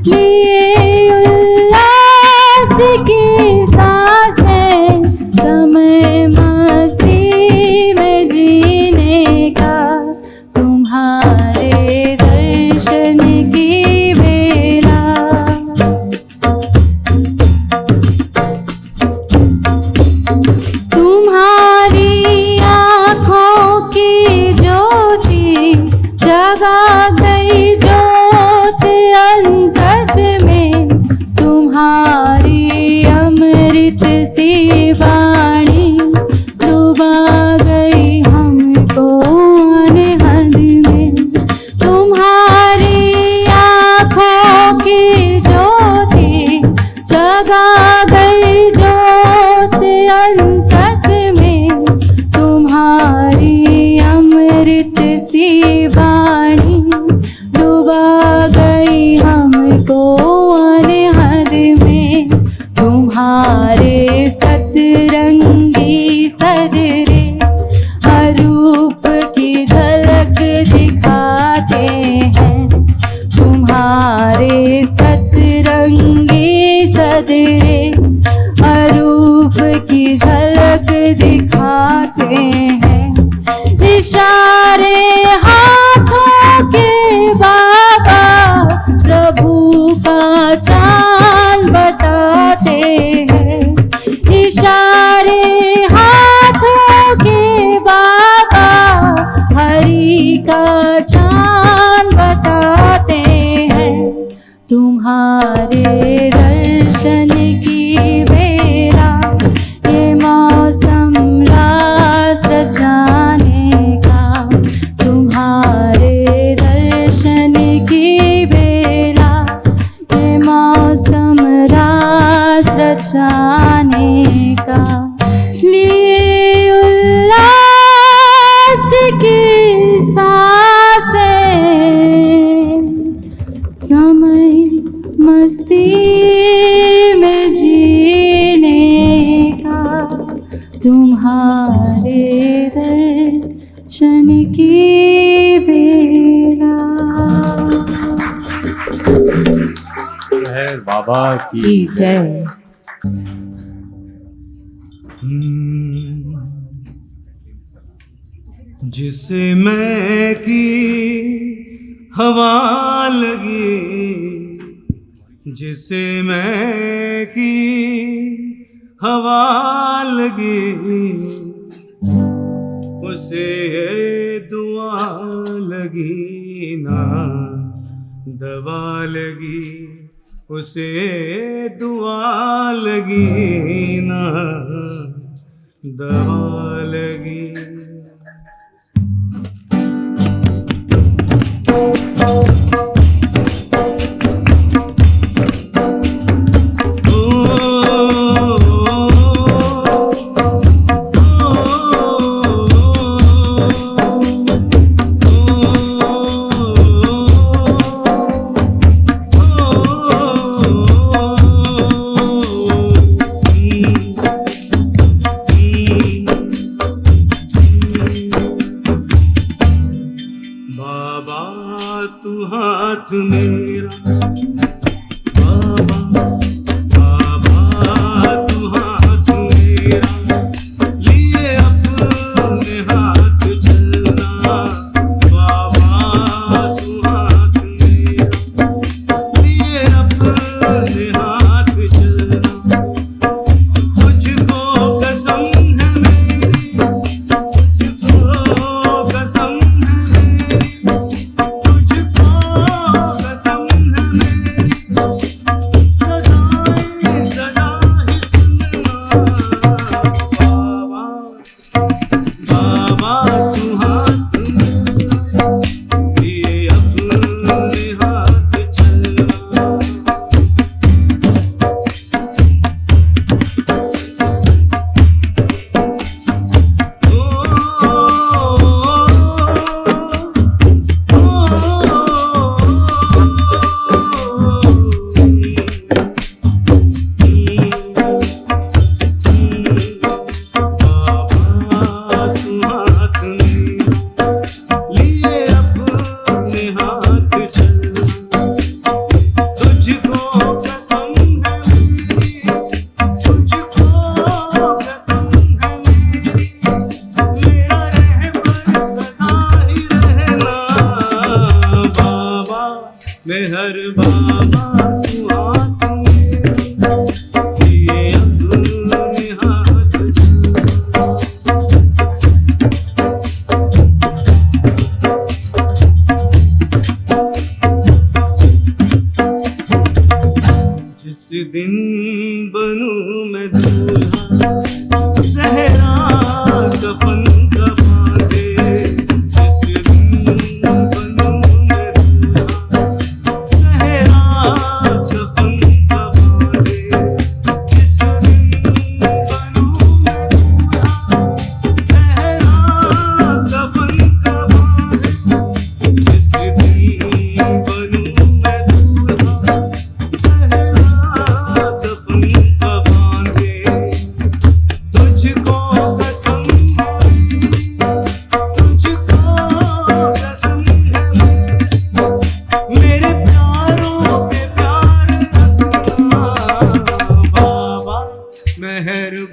लिए उल्लास की सांसें, समय मस्ती में जीने का। तुम्हारे दर्शन की बेला, तुम्हारी आँखों की ज्योति जगा गई ज्योत अंतस में, तुम्हारी अमृत सी वाणी डुबा गई हमको अनहद में। तुम्हारी आँखों की ज्योति जगा गई ज्योत अंतस में, तुम्हारी अमृत सी वाणी डुबा गई हमको अनहद में। तुम्हारे सतरंगी सदरे अरूप की झलक दिखाते हैं, तुम्हारे सतरंगी सदरे अरूप की झलक दिखाते हैं। इशारे हाथों के बाबा प्रभु का चांद बताते हैं, इशारे हाथों के बाबा हरि का चांद बताते हैं। तुम्हारे दर्शन की बेला, ये मौसम रास रचाने का, तुम्हारे दर्शन की बेला, ये मौसम रास रचाने का। लिए उल्लास की सांसें, समय मस्ती में जीने का। तुम्हारे दर्शन की बेला, मेहर बाबा की की जय। जिसे मैं की हवा लगी, जिसे मैं की हवा लगी, उसे दुआ लगी ना दवा लगी, उसे दुआ लगी ना दवा लगी। हाथ मेरा बाबा, बाबा तू हाथ मेरा, लिए अपने हाथ चलना, बाबा तू हाथ मेरा, लिए अपने हाथ चलना। तुझको कसम है मेरी, तुझको कसम है मेरी, तुझको मेहर बाबा तू हाथ मेरा लिए अपने हाथ जिस दिन बनूं मैं दूल्हा सहरा कफन का बांधे जिस दिन बनूं मैं दूल्हा सहरा कफन का बांधे जिस दिन बनूं मैं दूल्हा सहरा कफन का बांधे जिस दिन बनूं मैं दूल्हा तुझको कसम मेरे प्यारों के प्यार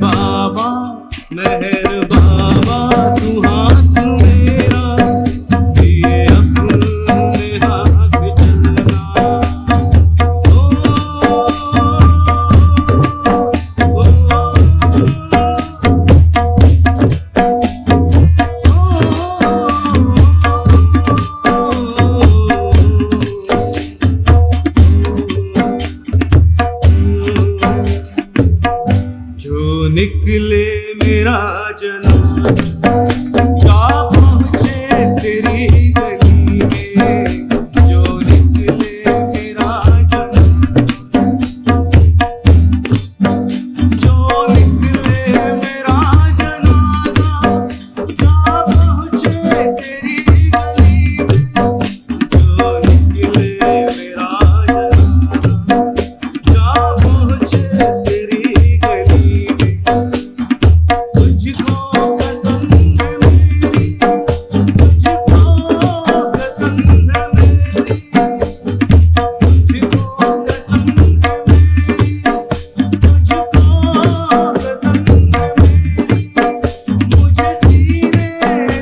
बाबा मेहर बाबा तू हाथ मेरा ये अपने हाथ चलना जो निकले मेरा जनाजा जा पहुँचे तेरी गली में जो निकले मेरा जनाजा जो निकले मेरा जनाजा जा पहुँचे तेरी गली में जो निकले मेरा जनाजा जा पहुँचे तेरी गली में तुझको कसम है मेरी तुझको कसम है मेरी तुझको कसम है मेरी तुझको कसम है मेरी मुझे सीने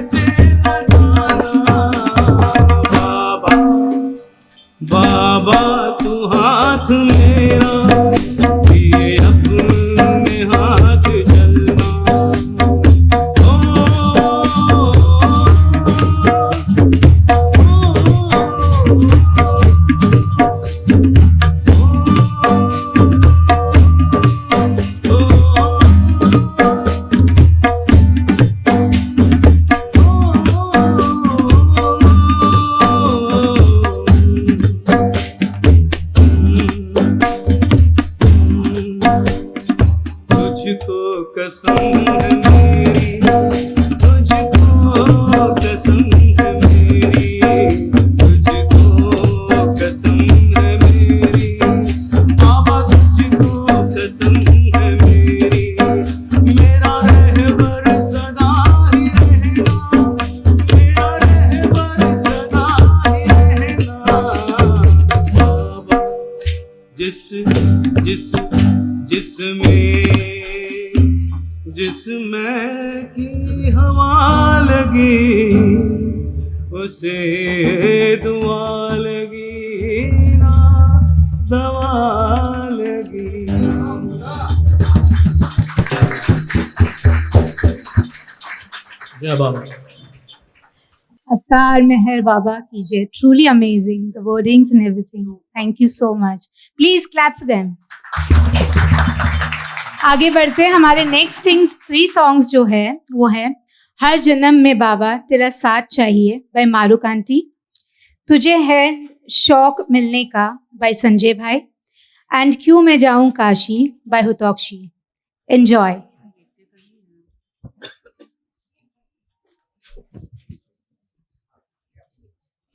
से लगाना बाबा बाबा तू हाथ मेरा ये अपने हाथ चलना तुझको कसम है मेरी तुझको कसम है मेरी तुझको कसम है मेरी बाबा तुझको कसम है मेरी मेरा रहबर सदा ही रहना मेरा रहबर सदा ही रहना बाबा जिसमें की हवा लगी उसे दुआ लगी ना दवा लगी। जय बाबा। Avtar Meher Baba कीजिए. Truly amazing. The wordings and everything. Thank you so much. Please clap for them. आगे बढ़ते हैं. हमारे नेक्स्ट 3 सॉन्ग्स जो है वो है हर जन्म में बाबा तेरा साथ चाहिए बाय मारूक आंटी, तुझे है शौक मिलने का बाय संजय भाई, एंड क्यों मैं जाऊं काशी बाय हुतौक्षी. एंजॉय.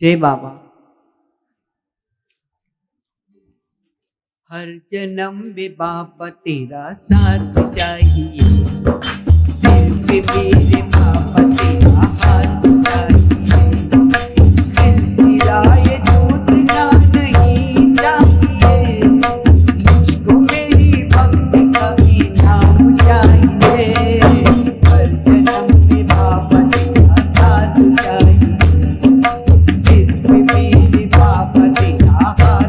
जय बाबा। हर जन्म में बाबा तेरा साथ चाहिए, सिर्फ मेरे बाबा तेरा हाथ चाहिए, सिलसिलाए टूटना नहीं चाहिए, मुझको मेरी भक्ति का इनाम चाहिए। हर जन्म में बाबा तेरा साथ चाहिए, सिर्फ मेरे बाबा तेरा हाथ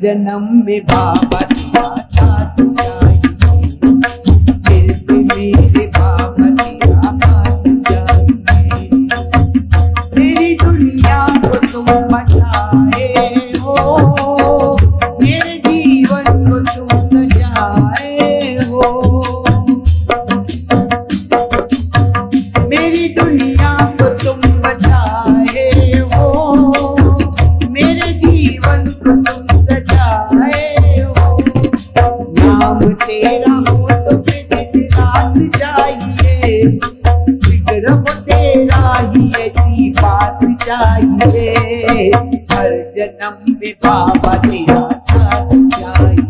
जन्म में बाबा तेरा साथ चाहिए, सिर पे मेरे बाबा तेरा हाथ चाहिए। मेरी दुनिया को तुम बचाए हो, मेरे जीवन को तुम सजाए हो। मेरी दुनिया को तुम बचाए हो, मेरे जीवन को तुम सजाए हो। नाम तेरा हो तो दिन रात चाहिए, फिक्र हो तेरा ही ऐसी बात चाहिए। हर जन्म में बाबा तेरा साथ चाहिए,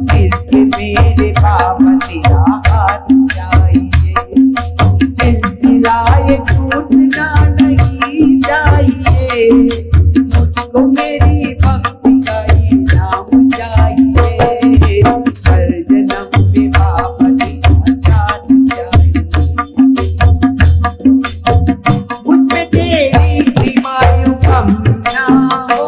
सिर पे मेरे बाबा तेरा हाथ चाहिए। सिलसिलाए टूटना नहीं चाहिए, मुझको मेरी भक्ति का इनाम चाहिए। हर जन्म में बाबा तेरा साथ चाहिए, मुझ पे तेरी बीमारियों कम ना हो,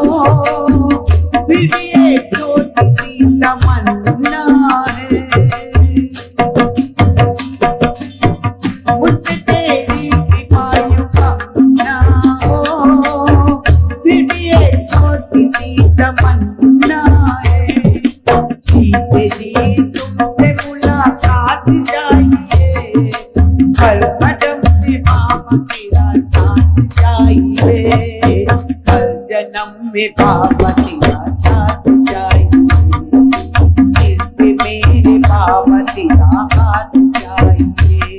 फिर भी एक छोटी सी तमन्ना है। मुझसे तेरी बीमारियों कम ना हो, फिर भी एक छोटी सी तमन्ना है। सीधे जी तुमसे मुलाकात चाहिए, हर कदम से बाबा तेरा साथ चाहिए। हर जन्म में बाबा तेरा साथ चाहिए, सिर पे मेरे बाबा तेरा हाथ चाहिए।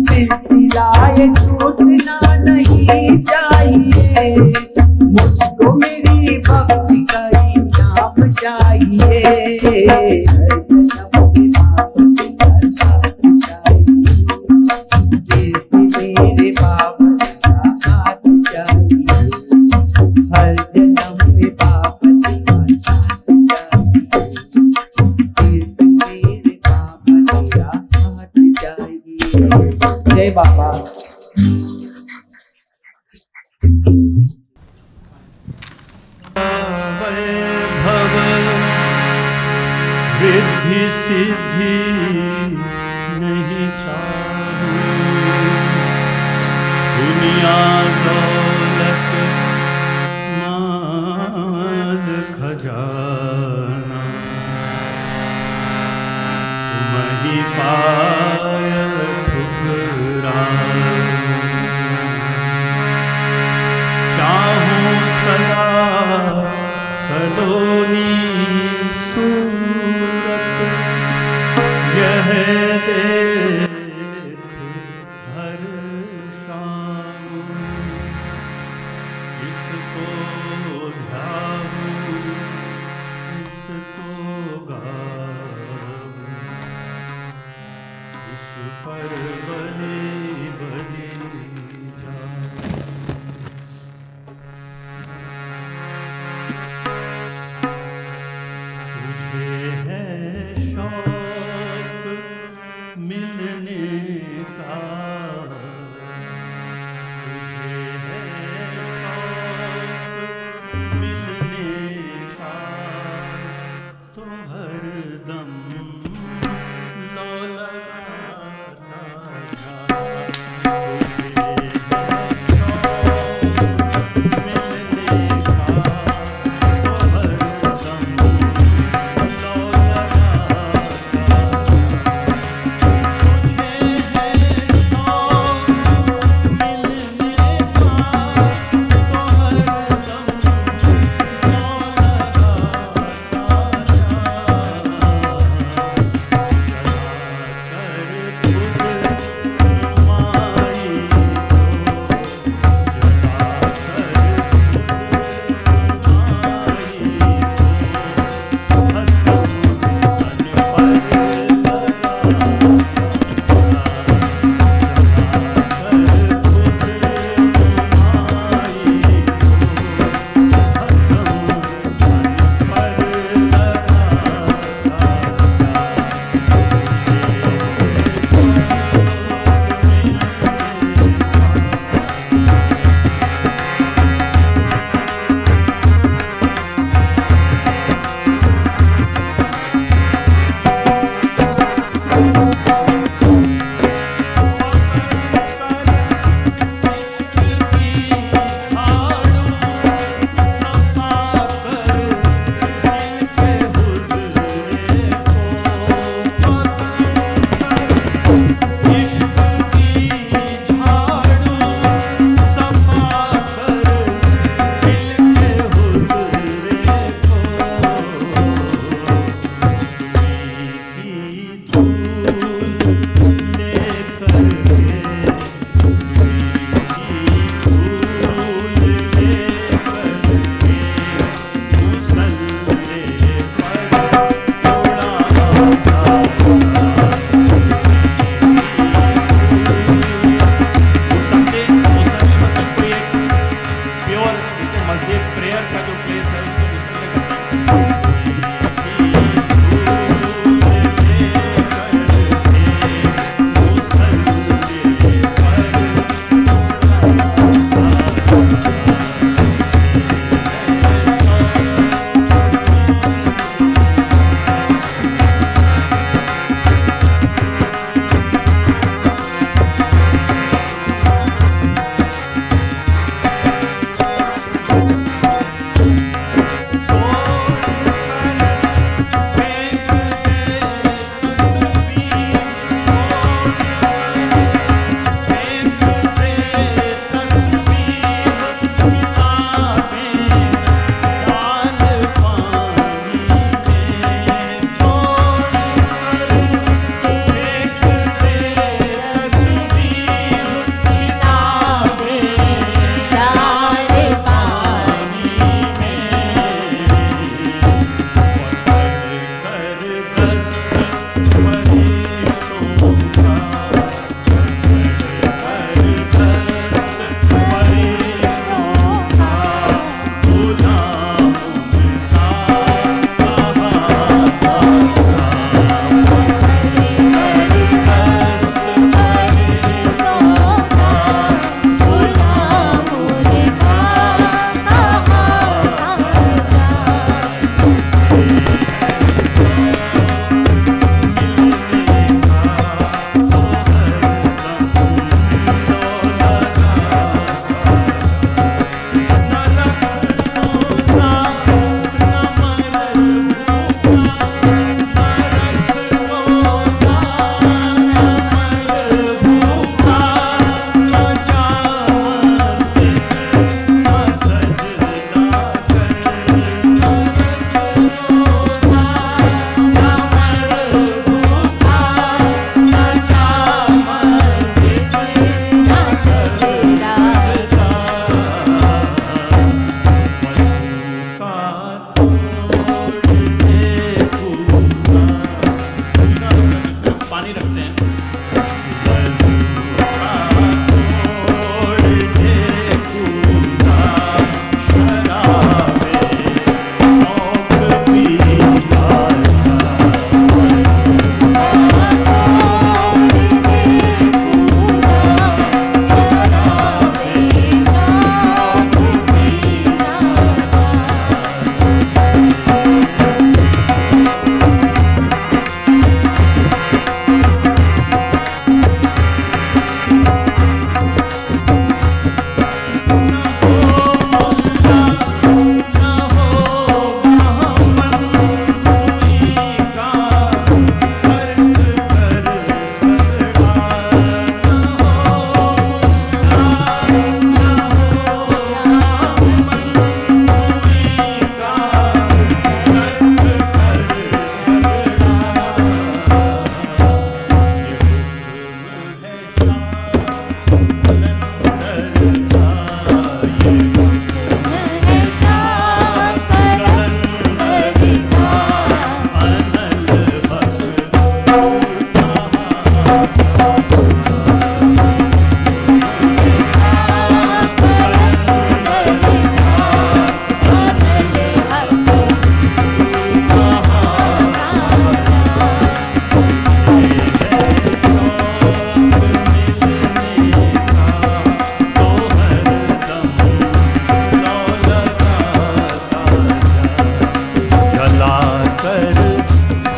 सिलसिलाए टूटना नहीं चाहिए, मुझको मेरी भक्ति का इनाम चाहिए। हर जन्म में बाबा तेरा साथ चाहिए, सिर पे मेरे बाबा तेरा हाथ चाहिए। हर जन्म में बाबा तेरा साथ चाहिए, मेरे बाबा तेरा हाथ चाहिए। जय बाबा। वैभव रिद्धि सिद्धि नहीं चाहूं, दुनिया दौलत माल खजाना, तुम ही पाय ठुकराए। चाहूं सदा सलोनी सूरत, यह देख हर शाम। इसको ध्याऊं, इसको गाऊं, इस पर बलि बलि जाऊं। तुझे है शौक मिलने का, तुझे है शौक मिलने का, तो हर दम लो लगाता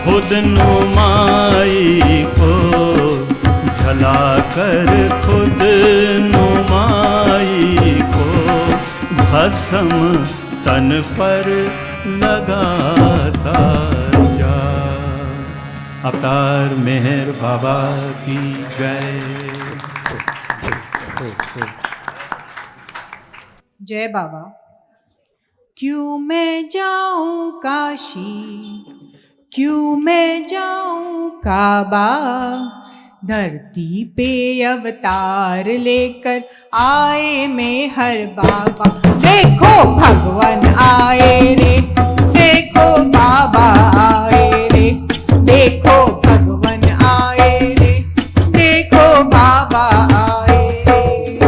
खुद नुमाई को झलाकर खुद नुमाई को भस्म तन पर लगाता जा। अवतार मेहर बाबा की जय। जय बाबा। क्यों मैं जाऊं काशी, क्यों मैं जाऊं काबा, धरती पे अवतार लेकर आए मेहर बाबा। देखो भगवान आए रे, देखो बाबा आए रे, देखो भगवान आए रे, देखो बाबा आए रे।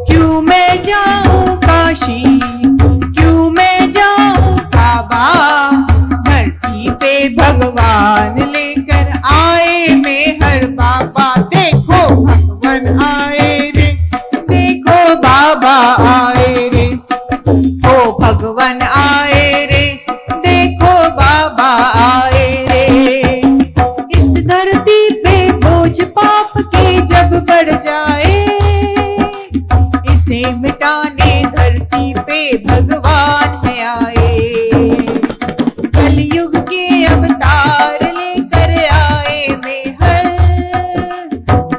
क्यों मैं जाऊं काशी, क्यों मैं जाऊं काबा, धरती पे भगवान लेकर आए मेहर बाबा। देखो भगवान आए रे, देखो बाबा आए रे, ओ भगवान आए रे, देखो बाबा आए रे। इस धरती पे बोझ पाप के जब बढ़ जाए, इसे मिटाने धरती पे भगवान है आए। कलयुग के अवतार लेकर आए मेहर,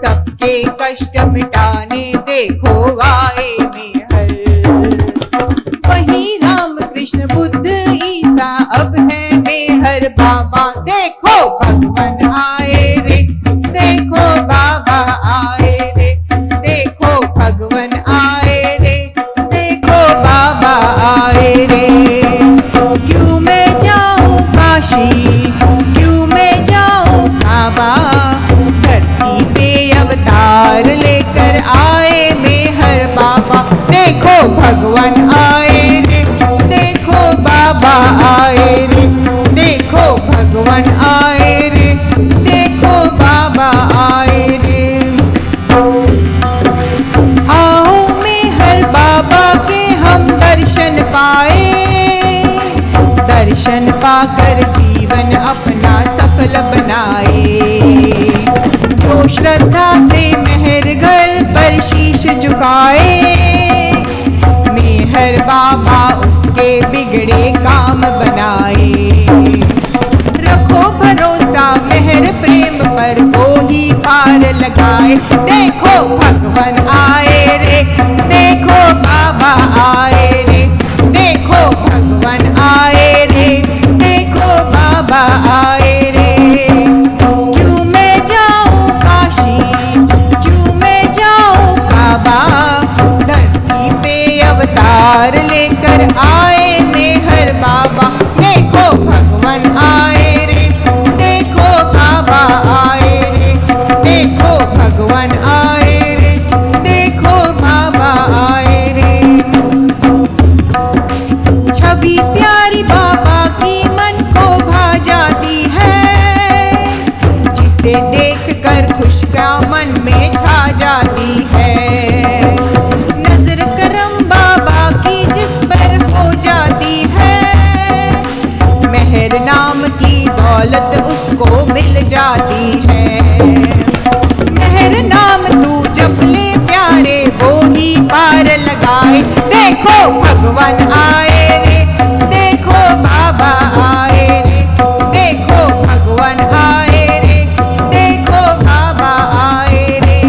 सबके कष्ट मिटाने देखो आए मेहर। वही राम कृष्ण बुद्ध ईसा अब है मेहर बाबा। देखो भगवान आए रे, देखो बाबा आए रे, देखो भगवान आए रे, देखो बाबा आए रे। क्यों मैं जाऊं काशी, क्यों मैं जाऊं काबा, धरती पे अवतार लेकर आए मेहर बाबा। देखो भगवान आए रे, देखो बाबा आए रे, देखो भगवान आए रे, देखो बाबा आए रे। आओ मेहर बाबा के हम दर्शन पाए, दर्शन पाकर जीवन अपना सफल बनाए। जो श्रद्धा से मेहर घर पर शीश झुकाए, मेहर बाबा उसके बिगड़े काम बनाए। रखो भरोसा मेहर प्रेम पर, वो ही पार लगाए। देखो भगवान आए रे, देखो बाबा आए रे, देखो भगवान आए रे, देखो बाबा आए रे। क्यों मैं जाऊं काशी, क्यों मैं जाऊं काबा, धरती पे अवतार लेकर आए मेहर बाबा। देखो भगवान आए रे, देखो बाबा आए रे, देखो भगवान आए रे, देखो बाबा आए रे। छवि प्यारी बाबा की मन को भा जाती है, जिसे देखकर खुशियाँ मन में छा जाती है। नजर करम बाबा की जिस पर हो जाती है, मेहर नाम की दौलत उसको मिल जाती है। मेहर नाम तू जप ले प्यारे, वो ही पार लगाए। देखो भगवान आए रे, देखो बाबा आए रे, देखो भगवान आए रे, देखो बाबा आए रे।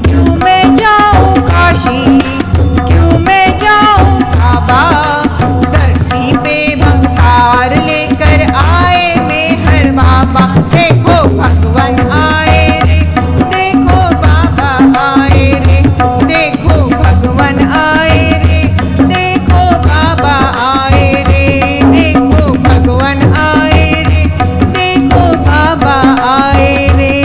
क्यों मैं जाऊं काशी, क्यों मैं जाऊं काबा, धरती पे भगवान लेकर आए मेहर बाबा। देखो भगवान आए रे, देखो बाबा आए रे, देखो भगवान आए रे, देखो बाबा आए रे, देखो भगवान आए रे, देखो बाबा आए रे।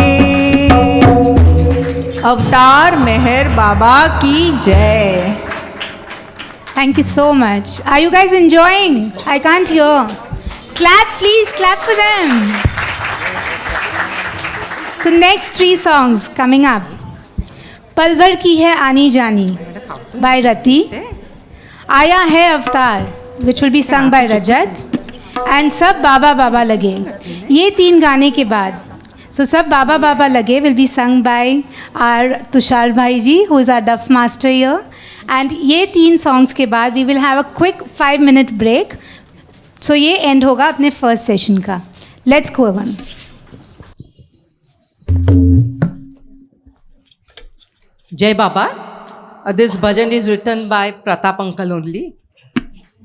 अवतार मेहर बाबा की जय। Thank you so much. Are you guys enjoying? I can't hear. Clap, please, clap for them. So next 3 songs coming up. पल भर की है आनी जानी by Rati. आया है अवतार which will be sung by Rajat. And सब बाबा बाबा लगे. ये 3 गाने के बाद So सब बाबा बाबा लगे will be sung by our Tushar Bhai ji, who is our duff master here. And ये 3 songs के बाद we will have a quick 5-minute break. So ये end होगा अपने first session का. Let's go on. Jai Baba. This bhajan is written by Pratap Uncle only.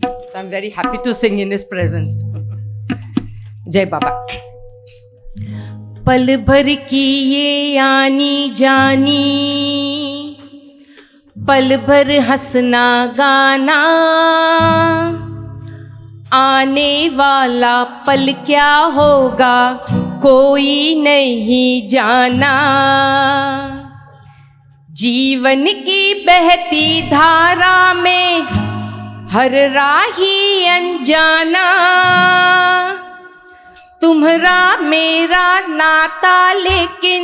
So I'm very happy to sing in his presence. जय बाबा। पल भर की ये आनी जानी, पल भर हंसना गाना, आने वाला पल क्या होगा कोई नहीं जाना। जीवन की बहती धारा में हर राही अनजाना, तुम्हारा मेरा नाता लेकिन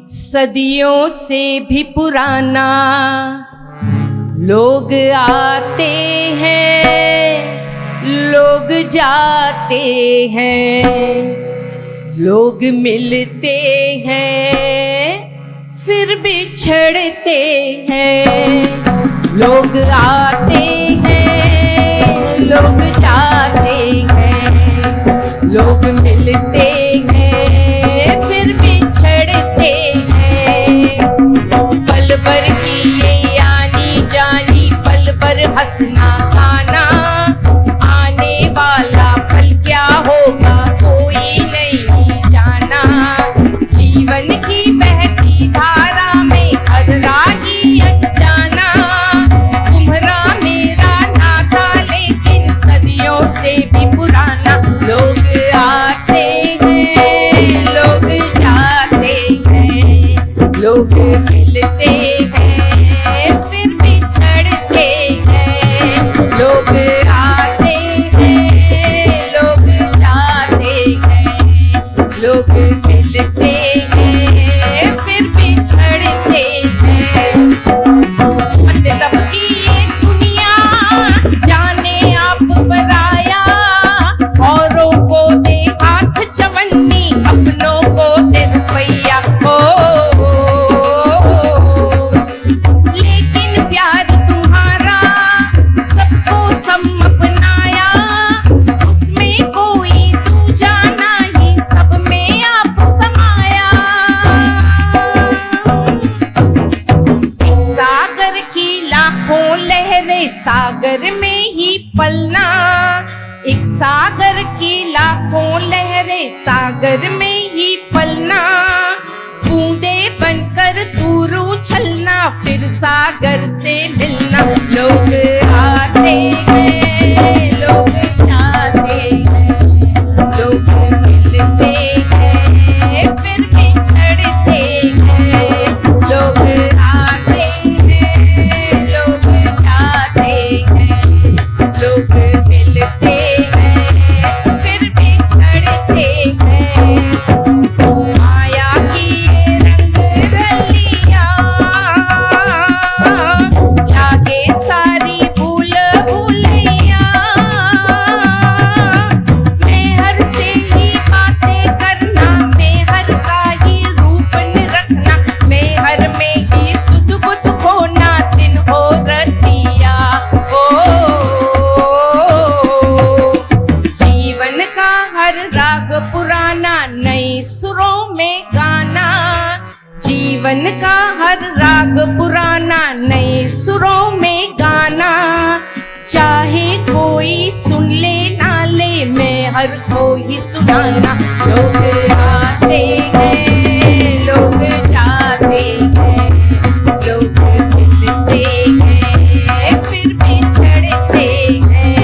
सदियों से भी पुराना। लोग आते हैं लोग जाते हैं, लोग मिलते हैं फिर बिछड़ते हैं। लोग आते हैं लोग जाते हैं, लोग मिलते हैं फिर बिछड़ते हैं। पल भर की ये आनी जानी, पल भर हंसना गाना, आने वाला पल क्या होगा कोई नहीं जाना। जीवन की बहती धारा में हर राही अनजाना, तुम्हारा मेरा नाता लेकिन सदियों से भी पुराना। लोग आते हैं लोग जाते हैं, लोग मिलते हैं फिर बिछड़ते हैं। लोग आते हैं लोग जाते हैं, लोग मिलते हैं फिर बिछड़ते हैं। मतलब की ये दुनिया जाने आप पराया, औरों को दे हाथ चवन्नी, अपनों को दे रुपैया हो। लेकिन प्यार तुम्हारा सबको सम अपनाया, उसमें कोई दूजा नहीं, सब में आप समाया। एक सागर की लाखों लहरें सागर में ही पलना, एक सागर की लाखों लहरें सागर में ही पलना। बूंदे बनकर दूर उछलना फिर सागर से मिलना। लोग आते हैं लोग जाते हैं, लोग मिलते हैं फिर बिछड़ते हैं। लोग आते हैं लोग जाते हैं, लोग मिलते हैं फिर बिछड़ते हैं। माया की ये रंग रलियां लागे सारी भूल भूलैया। मेहर से ही बातें करना, मेहर का ही रूप रखना, मेहर में ही सुध बुध होना, दिन हो रतिया हो। जीवन का हर राग पुराना नए सुरों में गाना, जीवन का हर राग पुराना नए सुरों में गाना। चाहे कोई सुन ले ना ले, मैं हर को ही सुनाना। लोग आते हैं लोग जाते हैं, लोग मिलते हैं फिर बिछड़ते हैं।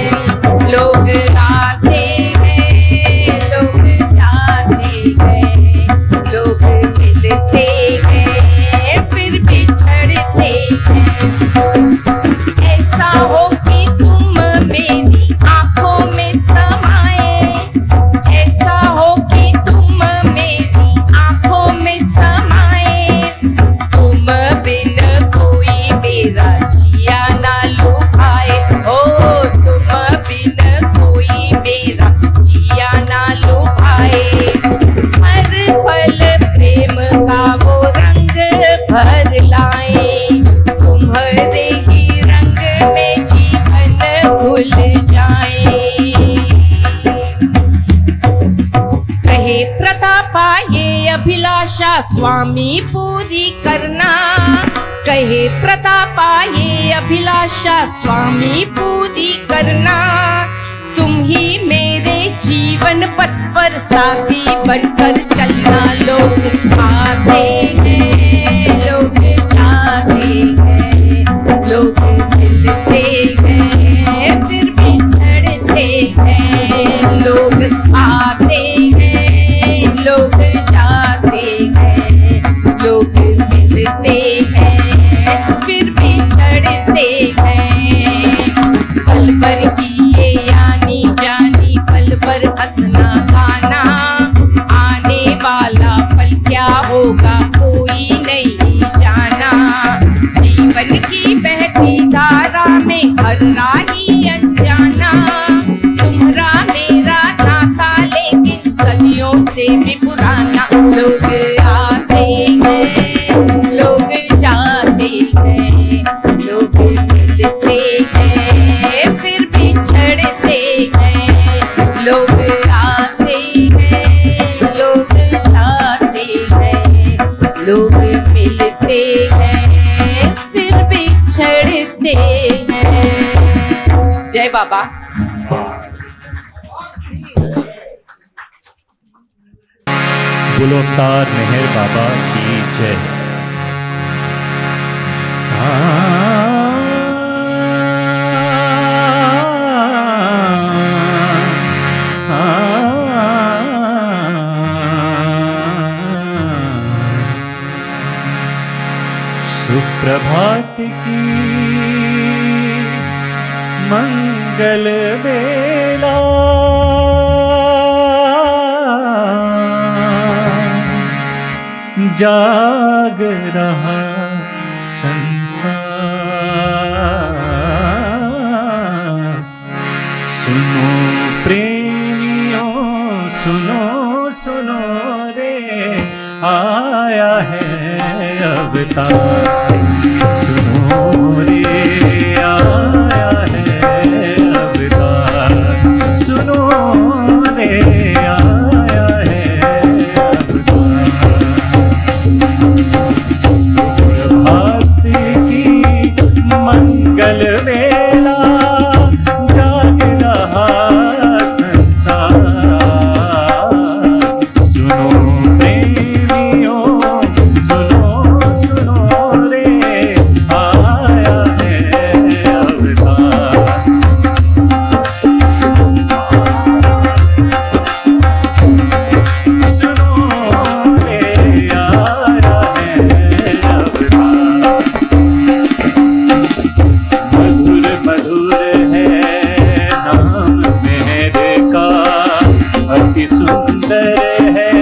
लोग आते हैं लोग जाते हैं, लोग मिलते हैं फिर बिछड़ते हैं। ऐसा हो कि तुम मेरी आंखों में समाए, ऐसा हो कि तुम मेरी आंखों में समाए। तुम बिन कोई मेरा जिया ना लुभाए, ओ तुम बिन कोई मेरा जिया ना लुभाए। हर पल प्रेम का वो रंग भर लाए, तुम्हारे ही रंग में जीवन भूल जाए। कहे प्रतापा ये अभिलाषा स्वामी पूरी करना, कहे प्रतापा ये अभिलाषा स्वामी पूरी करना। तुम ही मेरे जीवन जीवन पथ पर साथी बनकर चलना। लोग आते हैं, लोग जाते हैं, लोग मिलते हैं फिर बिछड़ते हैं। लोग आते हैं, लोग जाते हैं, लोग मिलते हैं फिर बिछड़ते हैं। पल भर की ये यानी जानी, पल भर हंसना गाना, आने वाला पल क्या होगा कोई नहीं जाना। जीवन की बहती धारा में हर राही अनजाना, तुम्हारा मेरा नाता लेकिन सदियों से भी पुराना। लोग आते हैं, लोग जाते हैं, लोग मिलते हैं फिर बिछड़ते हैं। लोग आते हैं, लोग जाते हैं, लोग मिलते हैं फिर बिछड़ते हैं। जय बाबा। बोलो अवतार मेहर बाबा की जय। सुप्रभात की मंगल बेला, जाग रहा संसार। सुनो प्रेमियों सुनो सुनो रे, आया है अवतार। सुनो रे आया है अवतार, सुनो रे आया है अवतार। सुप्रभात की मंगल बेला, जाग रहा संसार। सुनो प्रेमियों सुनो सुनो रे, आया है अवतार। सुनो रे आया है अवतार। मधुर मधुर है नाम मेरे का, अति सुंदर है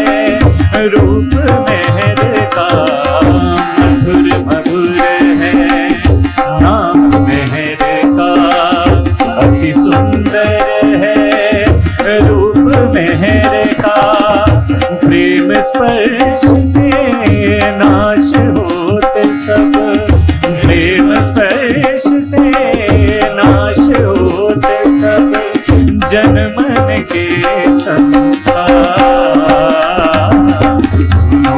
रूप मेरे का। मधुर मधुर है नाम मेरे का, अति सुंदर है रूप मेरे का। प्रेम स्पर्श से नाश होते सब, प्रेम स्पर्श से नाश होते सब, जन मन के संसार। सुनो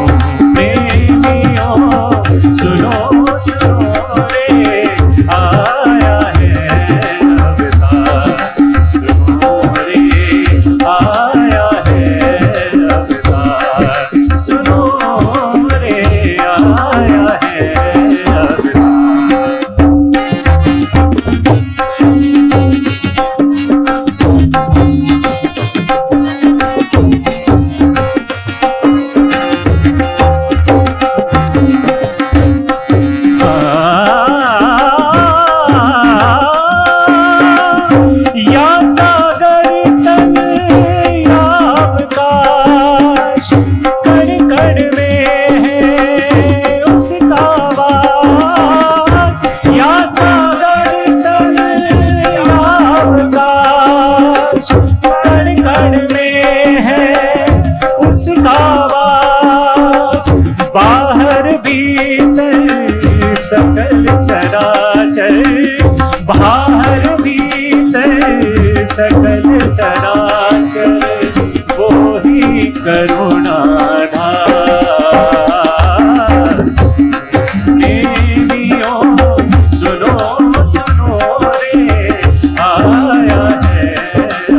प्रेमियों सुनो सुनो रे, आया है अवतार। सुनो रे आया है अवतार, सुनो रे आया है अवतार। या सागर तन या अवकाश, कण कण में है उसका वास। या सागर तन या अवकाश, कण कण में है उसका वास। बाहर भीतर सकल चराचर, बाहर भीतर सकल चराचर, वो ही करुणाधार। देवियों सुनो सुनो रे, आया है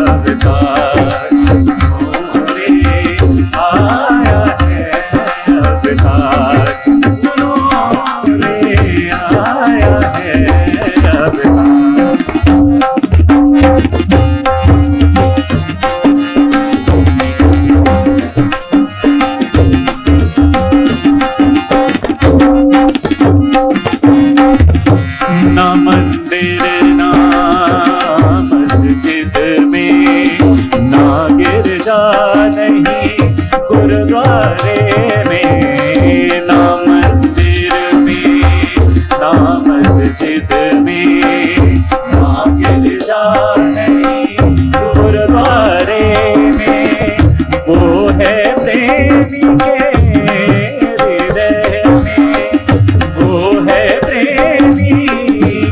अवतार। में, ना मंदिर में, ना मस्जिद में, ना गिरजा नहीं गुरुद्वारे में, वो है प्रेमी के हृदय में, वो है प्रेमी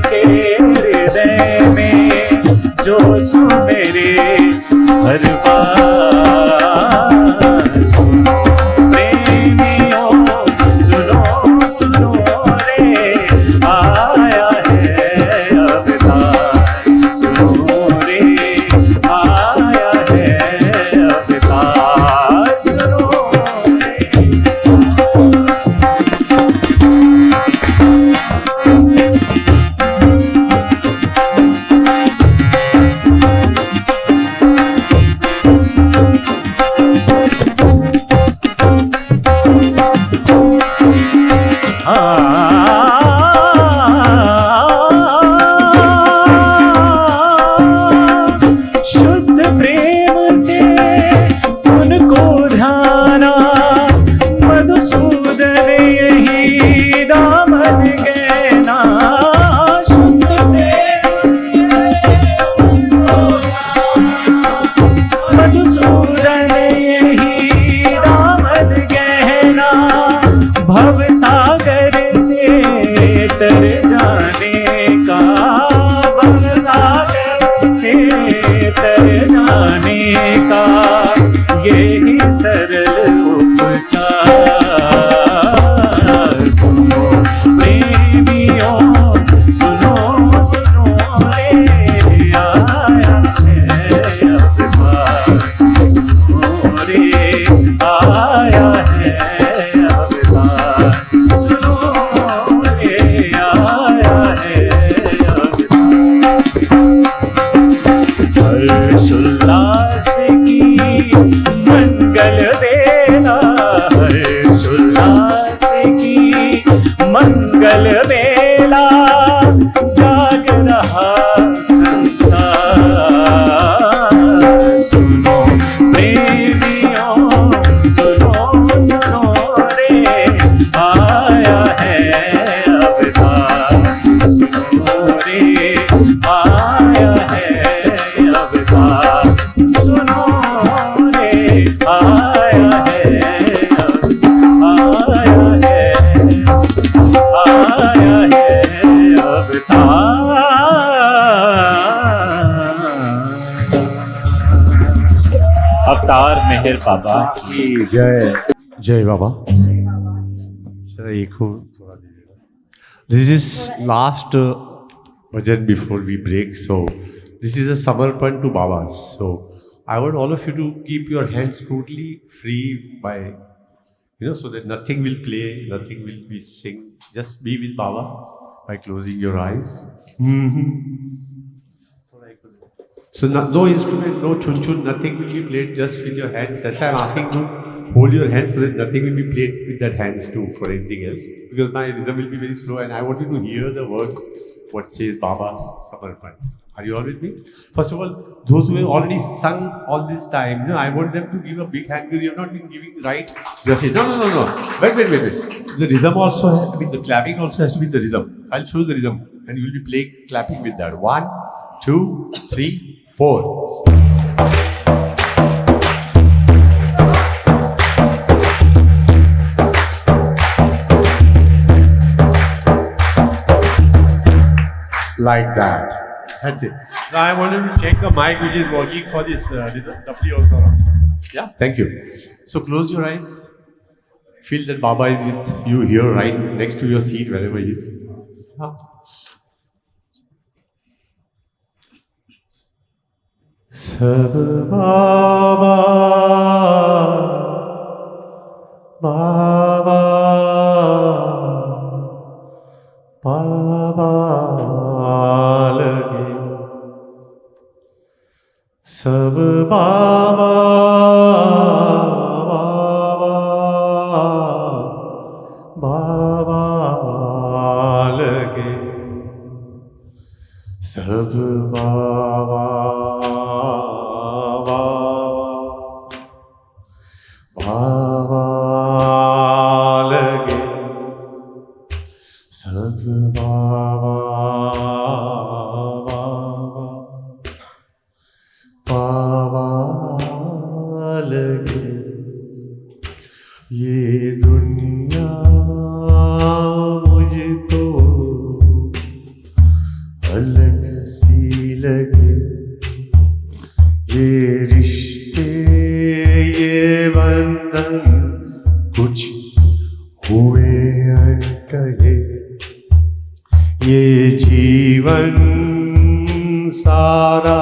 के हृदय में, जो सुमेरे हर बार। सुनो प्रेमियों, सुनो सुनो रे, आया है अवतार। सुनो रे, आया है अवतार। सुनो शुद्ध प्रेम से उनको ध्याना, मधुसूदन यही दामन गहना। शुद्ध प्रेम से उनको ध्याना, मधुसूदन यही दामन गहना। भव सागर से तर जाने का, भव सागर से तर जाने का, यही सरल उपचार। सुनो प्रेमियों, सुनो सुनो रे, आया है अवतार। सुनो रे, आया है अवतार। सुनो रे, आया है अवतार। हर्षोल्लास की मंगल बेला, हर्षोल्लास की मंगल बेला, जाग रहा संसार। सुनो प्रेमियों, सुनो सुनो रे, आया है अवतार। सुनो रे, आया है अवतार। सुनो रे, आया है, आया है अवतार। अवतार मेहर बाबा की जय। जय बाबा। जरा एक हो थोड़ा दीजिएगा। This is last bhajan before we break. So this is a samarpan to Babas. So I want all of you to keep your hands totally free by, so that nothing will play, nothing will be sing. Just be with Baba by closing your eyes. So no instrument, no chun chun, nothing will be played, just with your hands. That's why I'm asking to hold your hands so that nothing will be played with that hands too for anything else. Because my rhythm will be very slow and I want you to hear the words, what says Baba's Samarpan. Are you all with me? First of all, those who have already sung all this time, I want them to give a big hand because you have not been giving right. Just say, no. Wait. The rhythm also, the clapping also has to be the rhythm. I'll show you the rhythm and you will be playing, clapping with that. 1, 2, 3, 4. Like that. That's it. Now I want to check the mic which is working for this roughly also. Yeah, thank you. So close your eyes. Feel that Baba is with you here, right next to your seat, wherever he is. Sab Baba, Baba, Baba lage. Sab Baba, Baba, Baba lage. Sab Baba, Baba दुनिया मुझको अलग सी लगे, ये रिश्ते ये बंधन कुछ हुए अनकहे, ये जीवन सारा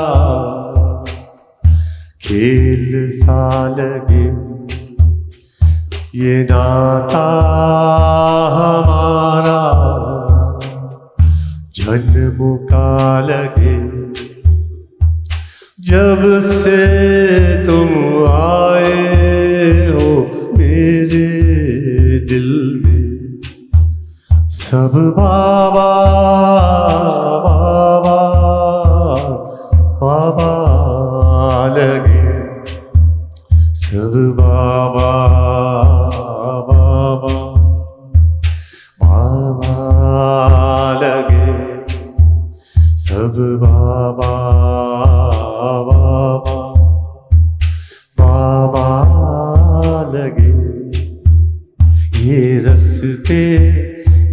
खेल सा लगे, ये नाता हमारा जन्म का लगे। जब से तुम आए हो मेरे दिल में, सब बाबा बाबा बाबा लगे, सब बाबा बाबा बाबा लगे, सब बाबा बाबा बाबा लगे। ये रास्ते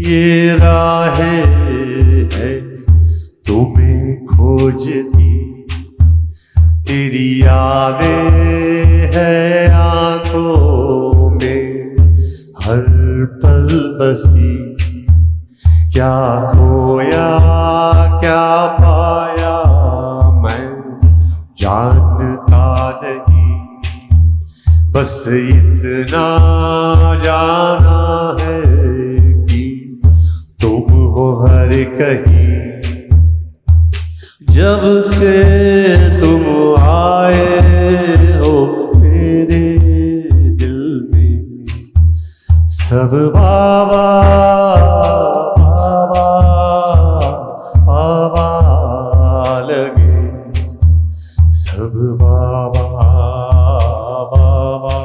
ये राहें है तुम्हें खोजती, तेरी यादें है आंखों में हर पल बसी, क्या खोया क्या पाया मैं जानता नहीं, बस इतना जाना है कि तुम हो हर कहीं। जब से तुम आए हो मेरे दिल में, सब बाबा बाबा बाबा लगे, सब बाबा बाबा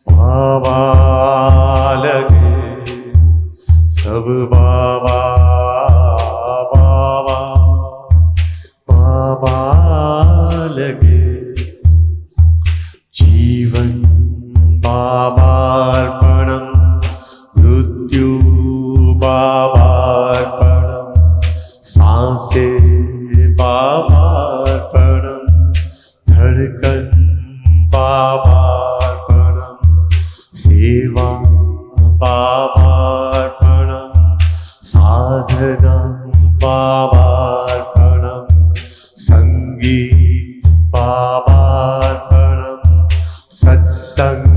बाबा लगे, सब बाबा बाबा बाबा लगे। जीवन बाबार्पणम, मृत्यु बाबार्पणम, सांसें बाबार्पणम, धड़कन बाबार्पणम, सेवा बाबार्पणम, साधना बाबार्पणम, संगीत बाबार्पणम, सत्संग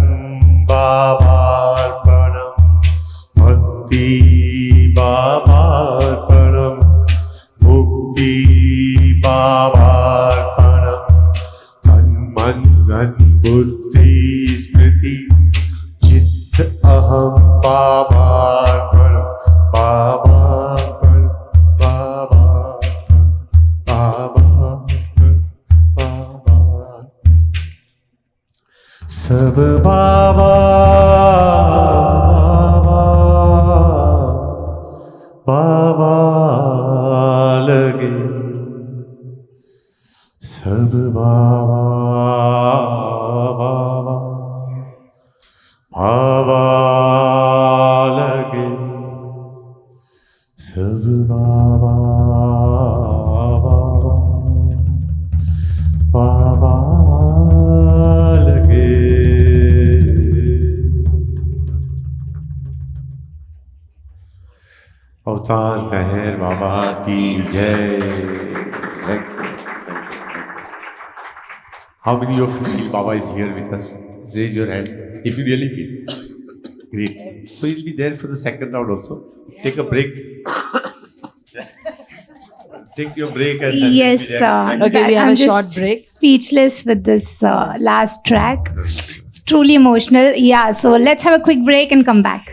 बाबार्पणम, भक्ति बाबार्पणम, मुक्ति बाबार्पणम, तन मन धन बुद्धि स्मृति चित्त अहम बाबार्पणम, बाबार्पणम बाबार्पणम बाबार्पणम बाबार्पणम, सब बाबा बाबा लगे, सब बाबा बाबा बाबा लगे, सब बाबा बाबा बाबा लगे। अवतार मेहर बाबा की जय। How many of you feel Baba is here with us? Raise your hand if you really feel. Great. So he'll be there for the second round also. Take a break. Take your break and then Yes, Okay, we have I'm a short just break. speechless with this last track. It's truly emotional. Yeah, so let's have a quick break and come back.